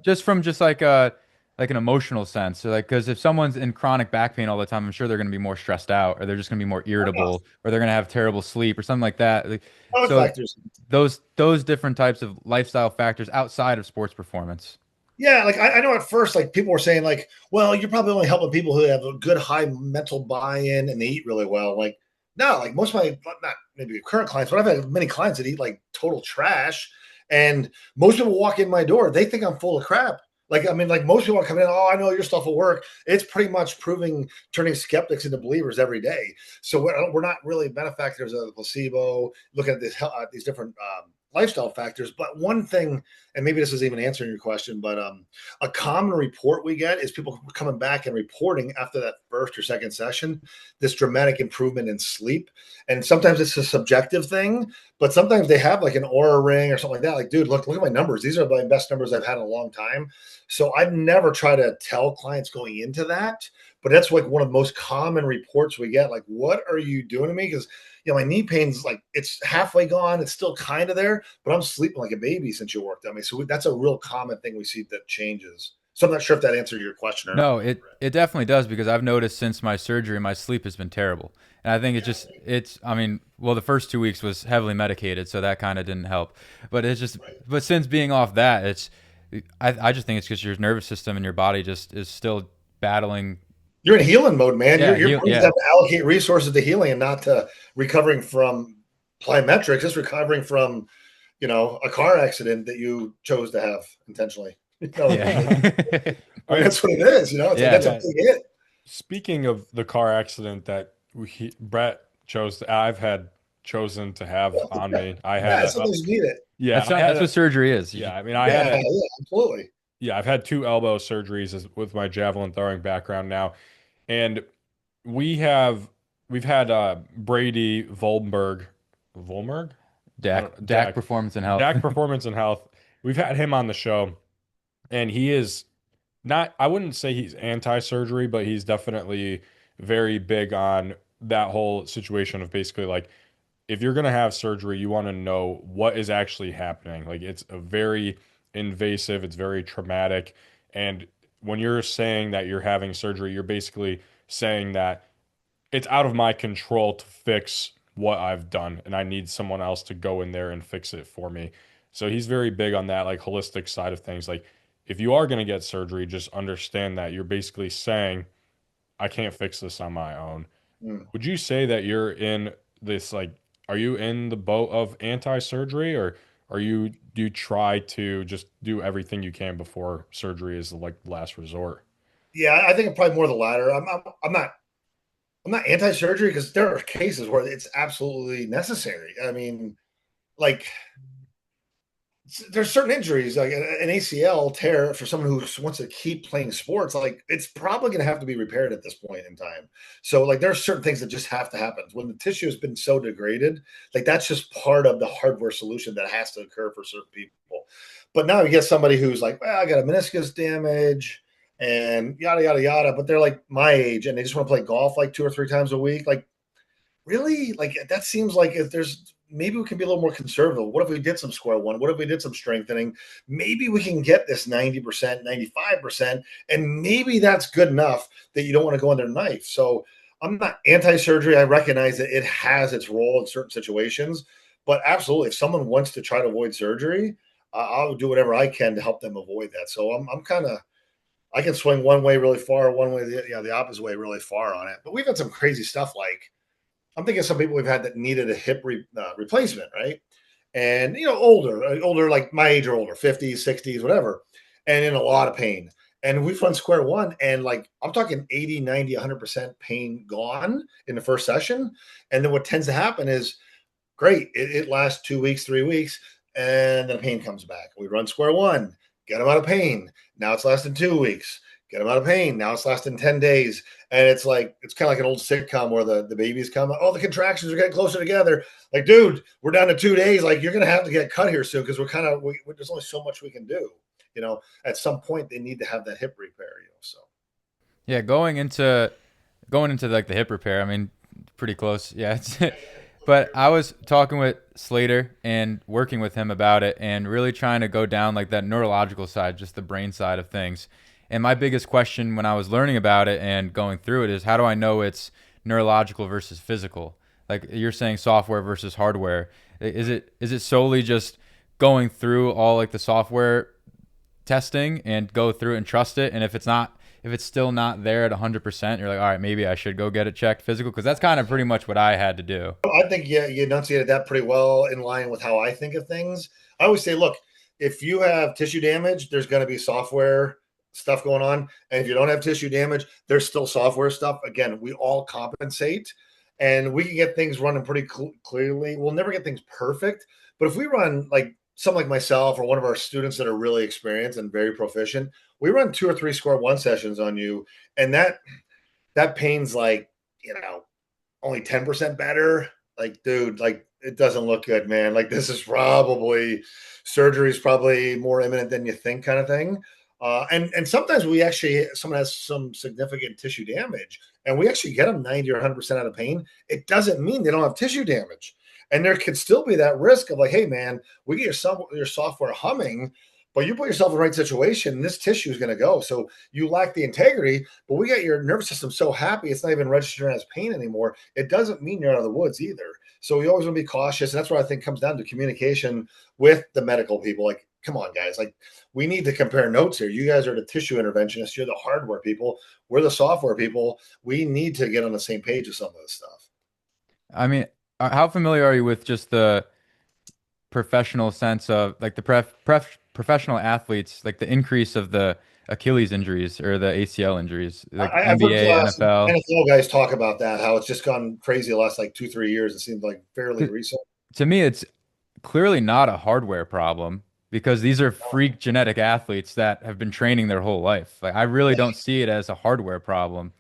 Just from just like an emotional sense. So like because if someone's in chronic back pain all the time, I'm sure they're going to be more stressed out or they're just going to be more irritable or they're going to have terrible sleep or something like that. Like, Other so factors. those different types of lifestyle factors outside of sports performance. Yeah, like I know at first, like people were saying, like, well, you're probably only helping people who have a good high mental buy-in and they eat really well. Like, no, like most of my not maybe current clients, but I've had many clients that eat like total trash. And most people walk in my door, they think I'm full of crap. Like, I mean, like most people are coming in, oh, I know your stuff will work. It's pretty much turning skeptics into believers every day. So we're not really benefactors of the placebo, looking at these different lifestyle factors. But one thing, and maybe this is even answering your question, but a common report we get is people coming back and reporting after that first or second session this dramatic improvement in sleep. And sometimes it's a subjective thing, but sometimes they have like an aura ring or something like that. Like, dude, look at my numbers. These are my best numbers I've had in a long time. So I'd never try to tell clients going into that, but that's like one of the most common reports we get. Like, what are you doing to me? Because my knee pain's like it's halfway gone. It's still kind of there, but I'm sleeping like a baby since you worked on me. So that's a real common thing we see that changes. So I'm not sure if that answered your question or not. No, it definitely does, because I've noticed since my surgery, my sleep has been terrible, and I think it's. I mean, well, the first 2 weeks was heavily medicated, so that kind of didn't help. But it's just, but since being off that, I just think it's because your nervous system and your body just is still battling. You're in healing mode, man. Yeah, Your brain yeah, have to allocate resources to healing and not to recovering from plyometrics. It's recovering from, a car accident that you chose to have intentionally. yeah. That's what it is. It's Yeah. that's a big hit. Speaking of the car accident that Brett I've had chosen to have on me. I had Yeah, sometimes you need it. That's what surgery is. yeah. I mean, I had Yeah, absolutely. yeah. I've had 2 elbow surgeries with my javelin throwing background now, and we've had Brady Volberg, Dak Performance and Health. Dak Performance and Health. We've had him on the show, and he is not, I wouldn't say he's anti-surgery, but he's definitely very big on that whole situation of basically like, if you're going to have surgery, you want to know what is actually happening. Like, it's a very invasive, it's very traumatic. And when you're saying that you're having surgery, you're basically saying that it's out of my control to fix what I've done, and I need someone else to go in there and fix it for me. So he's very big on that, like, holistic side of things. Like, if you are going to get surgery, just understand that you're basically saying, I can't fix this on my own. Mm. Would you say that you're in this, like, are you in the boat of anti-surgery, or do you try to just do everything you can before surgery is like last resort? Yeah, I think I'm probably more the latter. I'm not anti-surgery because there are cases where it's absolutely necessary. I mean, like there's certain injuries like an ACL tear for someone who wants to keep playing sports. Like it's probably going to have to be repaired at this point in time. So like there's certain things that just have to happen when the tissue has been so degraded. Like that's just part of the hardware solution that has to occur for certain people. But now you get somebody who's like, well, I got a meniscus damage and yada yada yada. But they're like my age and they just want to play golf like 2 or 3 times a week. Like really? Like that seems like if there's maybe we can be a little more conservative. What if we did some square one? What if we did some strengthening? Maybe we can get this 90%, 95%, and maybe that's good enough that you don't want to go under knife. So I'm not anti-surgery. I recognize that it has its role in certain situations, but absolutely, if someone wants to try to avoid surgery, I'll do whatever I can to help them avoid that. So I'm kind of I can swing one way really far, one way the opposite way really far on it. But we've had some crazy stuff like I'm thinking of some people we've had that needed a hip replacement, right? And older, like my age or older, 50s, 60s, whatever, and in a lot of pain. And we've run square one, and like I'm talking 80, 90, 100% pain gone in the first session. And then what tends to happen is great, it lasts 2 weeks, 3 weeks, and then pain comes back. We run square one, get them out of pain. Now it's lasting 2 weeks. Get them out of pain. Now it's lasting 10 days. And it's like, it's kind of like an old sitcom where the babies come, oh, the contractions are getting closer together. Like, dude, we're down to 2 days. Like, you're going to have to get cut here soon because there's only so much we can do. At some point they need to have that hip repair, so. Yeah, going into like the hip repair, I mean, pretty close. Yeah, but I was talking with Slater and working with him about it and really trying to go down like that neurological side, just the brain side of things. And my biggest question when I was learning about it and going through it is, how do I know it's neurological versus physical? Like you're saying, software versus hardware. Is it solely just going through all like the software testing and go through and trust it? And if it's still not there at 100%, you're like, all right, maybe I should go get it checked physical, because that's kind of pretty much what I had to do. I think you enunciated that pretty well in line with how I think of things. I always say, look, if you have tissue damage, there's going to be software stuff going on. And if you don't have tissue damage, there's still software stuff. Again, we all compensate and we can get things running pretty clearly. We'll never get things perfect, but if we run like someone like myself or one of our students that are really experienced and very proficient, we run 2 or 3 square one sessions on you. And that pain's like, only 10% better. Like, dude, like it doesn't look good, man. Like this is probably surgery is probably more imminent than you think kind of thing. And sometimes someone has some significant tissue damage and we actually get them 90 or 100% out of pain. It doesn't mean they don't have tissue damage. And there could still be that risk of like, hey man, we get your software humming, But you put yourself in the right situation, and this tissue is going to go. So you lack the integrity, but we got your nervous system so happy it's not even registering as pain anymore. It doesn't mean you're out of the woods either. So we always want to be cautious. And that's what I think comes down to communication with the medical people. Like, come on, guys. Like, we need to compare notes here. You guys are the tissue interventionists. You're the hardware people. We're the software people. We need to get on the same page with some of this stuff. I mean, how familiar are you with just the professional sense of like the professional athletes, like the increase of the Achilles injuries or the ACL injuries, like I've heard NBA, NFL? NFL guys talk about that, how it's just gone crazy the last like 2, 3 years. It seems like fairly recent. To me, it's clearly not a hardware problem because these are freak genetic athletes that have been training their whole life. Like I really don't see it as a hardware problem.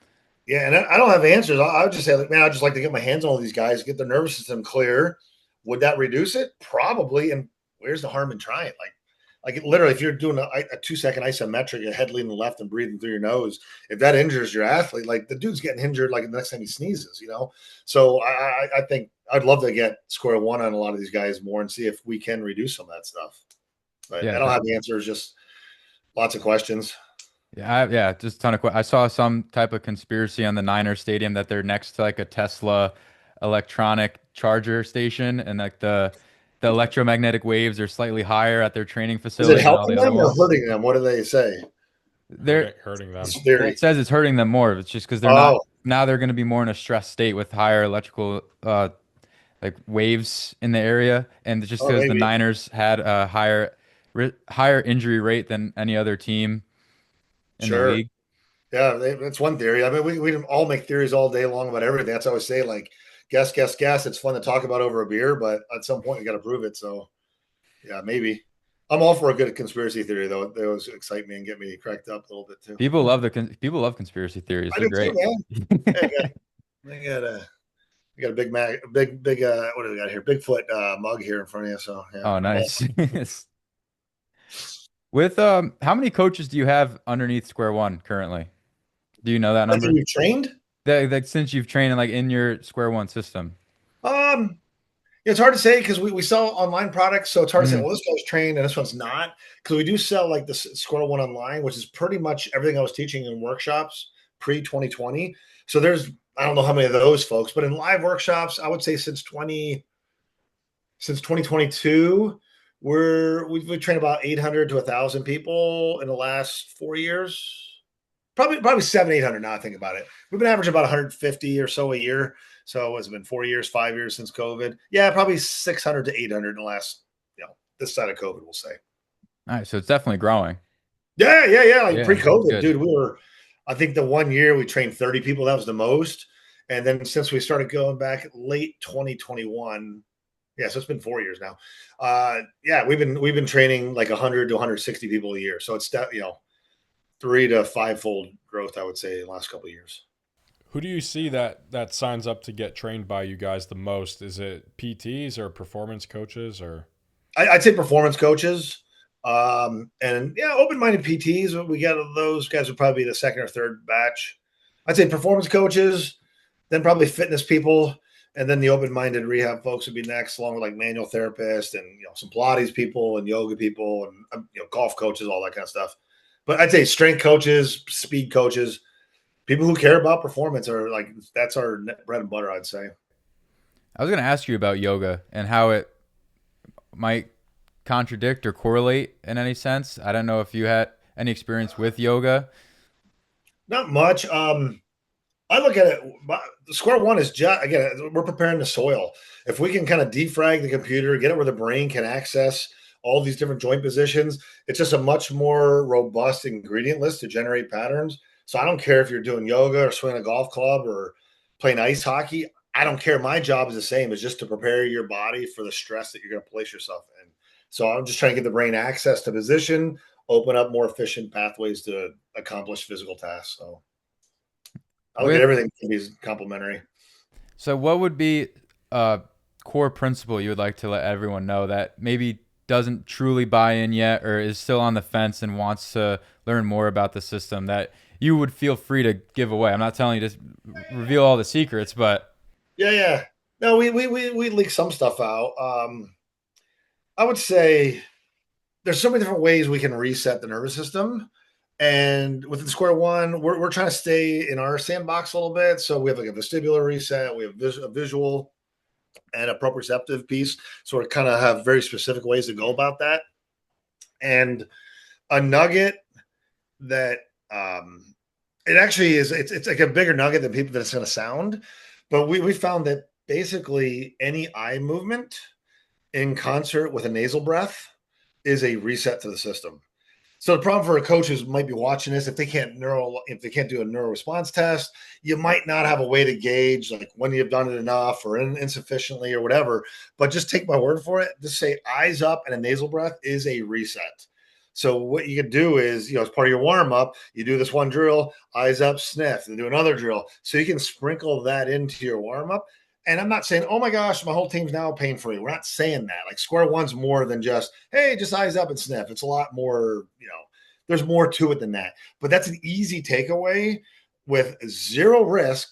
Yeah, and I don't have answers. I would just say, like, man, I'd just like to get my hands on all these guys, get their nervous system clear. Would that reduce it? Probably. And where's the harm in trying? Like literally, if you're doing a 2 second isometric, a head leaning left and breathing through your nose, if that injures your athlete, like the dude's getting injured like the next time he sneezes, you know? So I think I'd love to get square one on a lot of these guys more and see if we can reduce some of that stuff. But Yeah, I don't have the answers, just lots of questions. yeah, just a ton of. I saw some type of conspiracy on the Niners stadium that they're next to like a Tesla electronic charger station, and like the electromagnetic waves are slightly higher at their training Is it facility than all helping the other them or ones. hurting them? What do they say? They're Hurting them. It's Well, theory. it says it's hurting them more. It's just because they're not Oh, now they're going to be more in a stress state with higher electrical like waves in the area, and it's just oh, because the maybe. Niners had a higher injury rate than any other team in the Sure. league. Yeah, that's one theory. I mean, we can all make theories all day long about everything. That's how I always say, like, guess, guess, guess. It's fun to talk about over a beer, but at some point you got to prove it. So, yeah, maybe. I'm all for a good conspiracy theory, though. They always excite me and get me cracked up a little bit too. People love conspiracy theories. I They're do too, great. man. Hey, I got a big, what do we got here? Bigfoot mug here in front of you. So, yeah, Oh, I'm all. nice. With how many coaches do you have underneath Square One currently? Do you know that Like, number? you trained? That since you've trained in, like in your Square One system. Um, It's hard to say because we sell online products, so it's hard to say, Hmm. well, this guy's trained and this one's not. Because we do sell like the Squirrel One online, which is pretty much everything I was teaching in workshops pre 2020. So there's I don't know how many of those folks, but in live workshops, I would say since 2022, we've trained about 800 to 1,000 people in the last 4 years. Probably 700, 800 now I think about it. We've been averaging about 150 or so a year. So it's been 4 years, 5 years since COVID. Yeah, probably 600 to 800 in the last, this side of COVID, we'll say. All right, so it's definitely growing. Yeah. Like Yeah, that's pre-COVID, good. dude, I think the one year we trained 30 people, that was the most. And then since we started going back late 2021, yeah, so it's been 4 years now. Yeah, we've been training like 100 to 160 people a year. So it's that, 3 to 5 fold growth, I would say, in the last couple of years. Who do you see that signs up to get trained by you guys the most? Is it PTs or performance coaches or? I'd say performance coaches, and yeah, open-minded PTs. We got those guys would probably be the second or third batch. I'd say performance coaches, then probably fitness people, and then the open-minded rehab folks would be next, along with like manual therapists and some Pilates people and yoga people and golf coaches, all that kind of stuff. But I'd say strength coaches, speed coaches, people who care about performance are like that's our bread and butter. I'd say. I was going to ask you about yoga and how it might contradict or correlate in any sense. I don't know if you had any experience with yoga. Not much. I look at it. Square one is just again, we're preparing the soil. If we can kind of defrag the computer, get it where the brain can access all these different joint positions, it's just a much more robust ingredient list to generate patterns. So I don't care if you're doing yoga or swinging a golf club or playing ice hockey. I don't care. My job is the same. It's just to prepare your body for the stress that you're going to place yourself in. So I'm just trying to give the brain access to position, open up more efficient pathways to accomplish physical tasks. So I look at With everything to be complementary. So what would be a core principle you would like to let everyone know that maybe doesn't truly buy in yet or is still on the fence and wants to learn more about the system that you would feel free to give away? I'm not telling you to reveal all the secrets, but Yeah. No, we leak some stuff out. I would say there's so many different ways we can reset the nervous system. And within square one, we're trying to stay in our sandbox a little bit. So we have like a vestibular reset, we have a visual and a proprioceptive piece. So we kind of have very specific ways to go about that. And a nugget that it actually is, it's like a bigger nugget than people that it's going to sound. But we found that basically any eye movement in concert with a nasal breath is a reset to the system. So the problem for a coach who might be watching this, if they can't do a neuro response test, you might not have a way to gauge like when you've done it enough or insufficiently or whatever. But just take my word for it. Just say eyes up and a nasal breath is a reset. So what you could do is, as part of your warm up, you do this one drill, eyes up, sniff, and do another drill. So you can sprinkle that into your warm up. And I'm not saying, oh my gosh, my whole team's now pain free. We're not saying that. Like square one's more than just, hey, just eyes up and sniff. It's a lot more, there's more to it than that. But that's an easy takeaway with zero risk.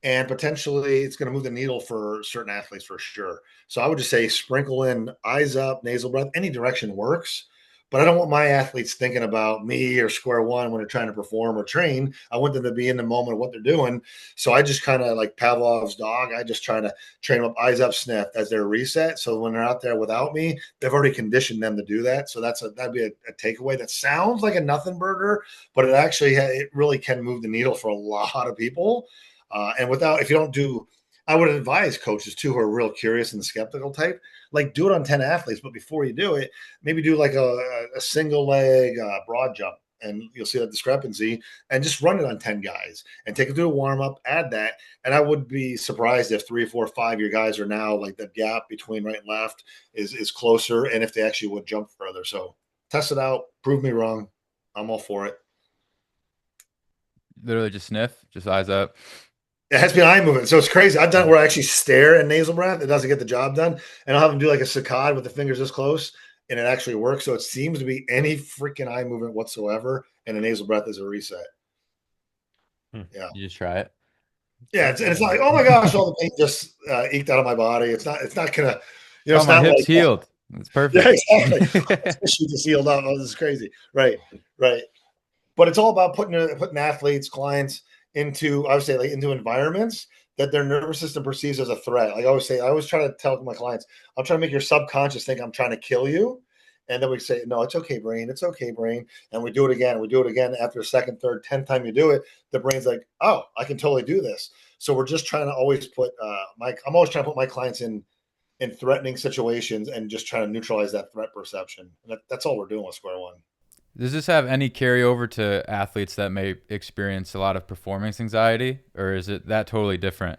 And potentially it's going to move the needle for certain athletes for sure. So I would just say sprinkle in eyes up, nasal breath, any direction works. But I don't want my athletes thinking about me or square one when they're trying to perform or train. I want them to be in the moment of what they're doing. So I just kind of like Pavlov's dog. I just try to train them up, eyes up, sniff as their reset. So when they're out there without me, they've already conditioned them to do that. So that'd be a takeaway that sounds like a nothing burger, but it really can move the needle for a lot of people. If you don't do, I would advise coaches too who are real curious and skeptical type, like do it on 10 athletes, but before you do it, maybe do like a single leg broad jump, and you'll see that discrepancy, and just run it on 10 guys and take it through a warm up, add that. And I would be surprised if 3, 4, 5 your guys are now like the gap between right and left is closer, and if they actually would jump further. So test it out, prove me wrong. I'm all for it. Literally just sniff, just eyes up. It has to be an eye movement. So it's crazy. I've done it where I actually stare and nasal breath. It doesn't get the job done. And I'll have them do like a saccade with the fingers this close, and it actually works. So it seems to be any freaking eye movement whatsoever. And a nasal breath is a reset. Yeah. You just try it. Yeah. It's not like, oh my gosh, all the pain just eked out of my body. It's not gonna, it's my not hip's like healed. That's perfect. Yeah, exactly. She just healed up. Oh, this is crazy. Right. But it's all about putting athletes, clients into, I would say, like into environments that their nervous system perceives as a threat. Like I always try to tell my clients, I'm trying to make your subconscious think I'm trying to kill you. And then we say, no, it's okay, brain. It's okay, brain. And we do it again. We do it again after the second, third, 10th time you do it. The brain's like, oh, I can totally do this. So we're just trying to always put I'm always trying to put my clients in threatening situations and just trying to neutralize that threat perception. And that's all we're doing with Square One. Does this have any carryover to athletes that may experience a lot of performance anxiety, or is it that totally different?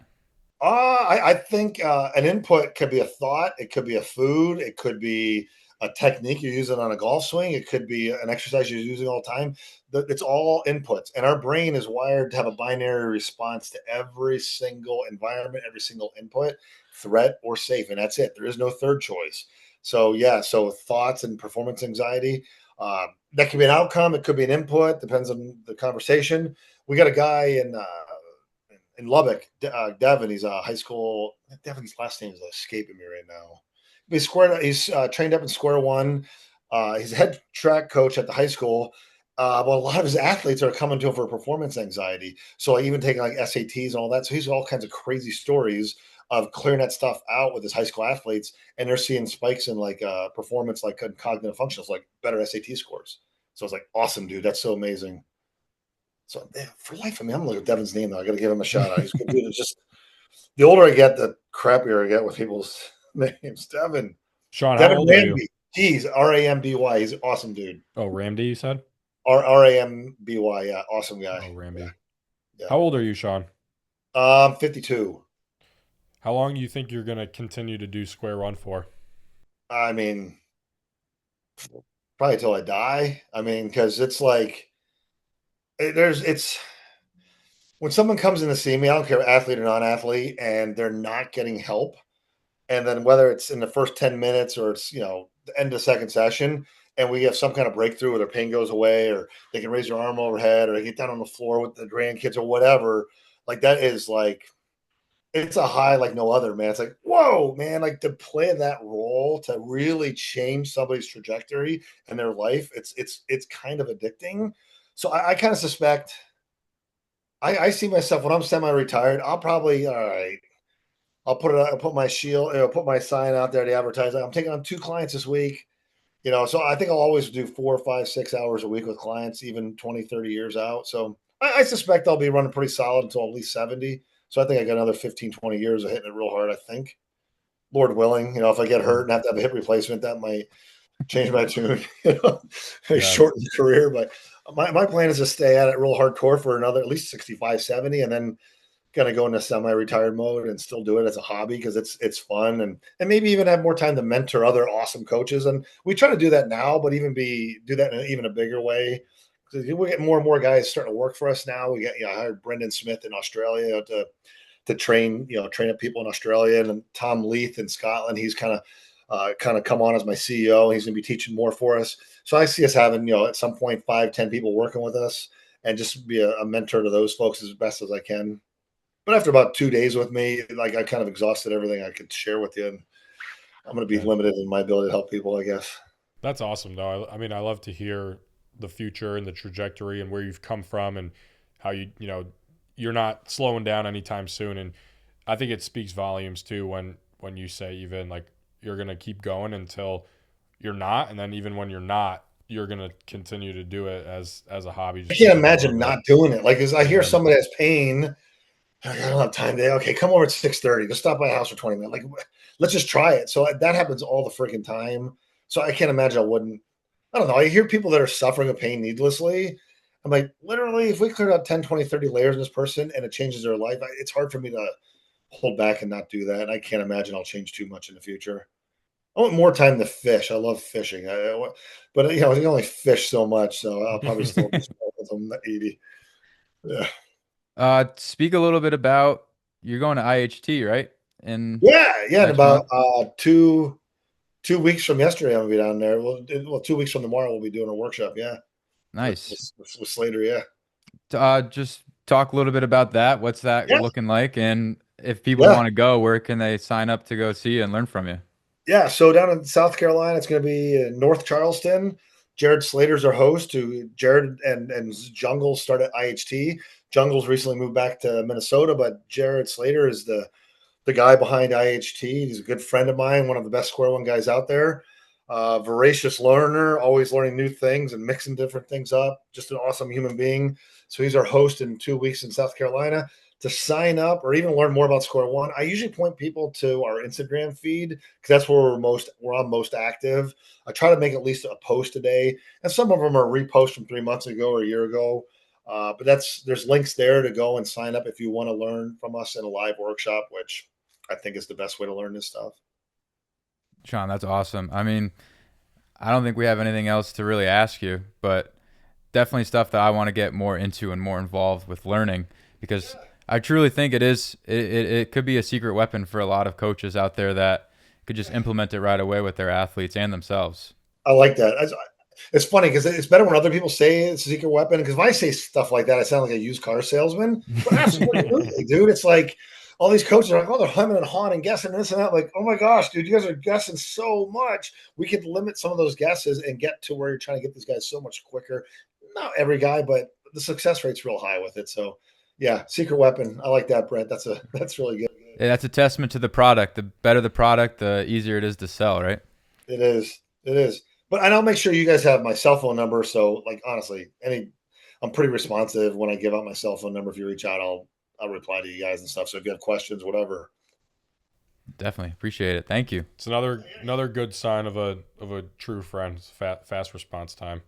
I think an input could be a thought. It could be a food. It could be a technique you're using on a golf swing. It could be an exercise you're using all the time. It's all inputs. And our brain is wired to have a binary response to every single environment, every single input, threat or safe. And that's it. There is no third choice. So, yeah, so thoughts and performance anxiety, that could be an outcome. It could be an input. Depends on the conversation. We got a guy in Lubbock, Devin. He's a high school. Devin's last name is escaping me right now. He's trained up in Square One. He's a head track coach at the high school. But a lot of his athletes are coming to him for performance anxiety. So like even taking like SATs and all that. So he's got all kinds of crazy stories of clearing that stuff out with his high school athletes, and they're seeing spikes in like performance, like cognitive functions, like better SAT scores. So it's like, awesome, dude. That's so amazing. So for life, I'm looking at Devin's name though. I got to give him a shout out. He's a good dude. It's just the older I get, the crappier I get with people's names. Devin. Sean, Devin how old are you? Ramby. He's Ramby. He's an awesome dude. Oh, Ramdy, you said? Ramby. Yeah, awesome guy. Oh, Ramby. Yeah. How old are you, Sean? 52. How long do you think you're going to continue to do Square One for? I mean, probably till I die. I mean, because it's like it's when someone comes in to see me, I don't care athlete or non-athlete, and they're not getting help, and then whether it's in the first 10 minutes or it's the end of the second session, and we have some kind of breakthrough where their pain goes away, or they can raise their arm overhead, or they get down on the floor with the grandkids or whatever, like that is like it's a high like no other, man. It's like, whoa, man, like to play that role to really change somebody's trajectory and their life, it's kind of addicting. So I kind of suspect I see myself when I'm semi-retired, I'll probably all right. I'll put my shield, put my sign out there to advertise. I'm taking on 2 clients this week. So I think I'll always do 4, 5, 6 hours a week with clients, even 20, 30 years out. So I suspect I'll be running pretty solid until at least 70. So I think I got another 15, 20 years of hitting it real hard, I think. Lord willing, if I get hurt and have to have a hip replacement, that might change my tune, Yeah. shorten the career. But my plan is to stay at it real hardcore for another at least 65, 70, and then kind of go into semi-retired mode and still do it as a hobby because it's fun and maybe even have more time to mentor other awesome coaches. And we try to do that now, but do that in even a bigger way. Because we get more and more guys starting to work for us now. We got I hired Brendan Smith in Australia to train up people in Australia, and then Tom Leith in Scotland. He's kind of come on as my CEO. He's going to be teaching more for us. So I see us having at some point 5, 10 people working with us, and just be a mentor to those folks as best as I can. But after about 2 days with me, like I kind of exhausted everything I could share with you, and I'm going to be Yeah. limited in my ability to help people, I guess. That's awesome, though. I mean, I love to hear the future and the trajectory and where you've come from and how you're not slowing down anytime soon. And I think it speaks volumes too when you say even like you're gonna keep going until you're not, and then even when you're not, you're gonna continue to do it as a hobby I just can't because you imagine love it. not doing it. Like, as I hear Yeah. somebody has pain, I don't have time today. Okay, come over at 6:30. Just stop by the house for 20 minutes. Like, let's just try it. So that happens all the freaking time. So I can't imagine I wouldn't. I don't know. I hear people that are suffering of pain needlessly. I'm like, literally, if we cleared out 10, 20, 30 layers in this person and it changes their life, it's hard for me to hold back and not do that. And I can't imagine I'll change too much in the future. I want more time to fish. I love fishing. But I can only fish so much, so I'll probably still be stuck with them at 80. Yeah. Speak a little bit about you're going to IHT, right? In Yeah, yeah. In next about month. 2 weeks from yesterday, I'm gonna be down there. Well, 2 weeks from tomorrow, we'll be doing a workshop. Yeah, with, Nice. with Slater. Yeah, Just talk a little bit about that. What's that yeah, looking like? And if people yeah, want to go, where can they sign up to go see you and learn from you? yeah. So down in South Carolina, it's gonna be in North Charleston. Jared Slater's our host. Who Jared and Jungle started IHT. Jungle's recently moved back to Minnesota, but Jared Slater is the guy behind IHT. He's a good friend of mine, one of the best Square One guys out there. Voracious learner, always learning new things and mixing different things up. Just an awesome human being. So he's our host in 2 weeks in South Carolina. To sign up or even learn more about Square One, I usually point people to our Instagram feed because that's where I'm most active. I try to make at least a post a day, and some of them are reposts from 3 months ago or a year ago. But there's links there to go and sign up if you want to learn from us in a live workshop, which I think is the best way to learn this stuff. Sean, that's awesome. I mean, I don't think we have anything else to really ask you, but definitely stuff that I want to get more into and more involved with learning because I truly think it could be a secret weapon for a lot of coaches out there that could just implement it right away with their athletes and themselves. I like that. It's funny because it's better when other people say it's a secret weapon. Because when I say stuff like that, I sound like a used car salesman. But absolutely, dude. It's like all these coaches are like, oh, they're humming and hawing and guessing this and that. Like, oh my gosh, dude, you guys are guessing so much. We could limit some of those guesses and get to where you're trying to get these guys so much quicker. Not every guy, but the success rate's real high with it. So, yeah, secret weapon. I like that, Brent. That's really good. Yeah, that's a testament to the product. The better the product, the easier it is to sell, right? It is. It is. But and I'll make sure you guys have my cell phone number. So like honestly, I'm pretty responsive when I give out my cell phone number. If you reach out, I'll reply to you guys and stuff. So if you have questions, whatever. Definitely appreciate it. Thank you. It's another good sign of a true friend. Fast response time.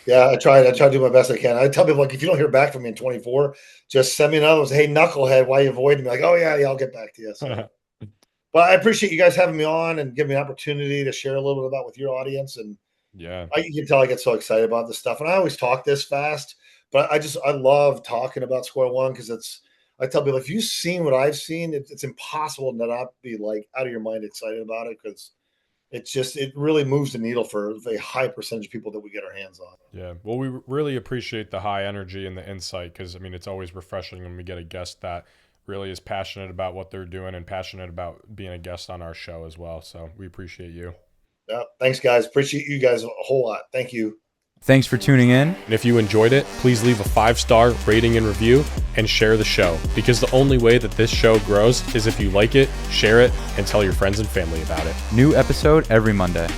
Yeah, I try to do my best I can. I tell people like if you don't hear back from me in 24, just send me another one. Say, hey, knucklehead, why you avoiding me? Like, oh yeah, I'll get back to you. So but I appreciate you guys having me on and giving me an opportunity to share a little bit about with your audience. And Yeah. you can tell I get so excited about this stuff, and I always talk this fast, but I love talking about Square One because I tell people if you've seen what I've seen, it's impossible to not be like out of your mind excited about it because it really moves the needle for a high percentage of people that we get our hands on. Yeah. Well, we really appreciate the high energy and the insight because, I mean, it's always refreshing when we get a guest that really is passionate about what they're doing and passionate about being a guest on our show as well. So we appreciate you. Yeah, thanks, guys. Appreciate you guys a whole lot. Thank you. Thanks for tuning in. And if you enjoyed it, please leave a 5-star rating and review and share the show, because the only way that this show grows is if you like it, share it, and tell your friends and family about it. New episode every Monday.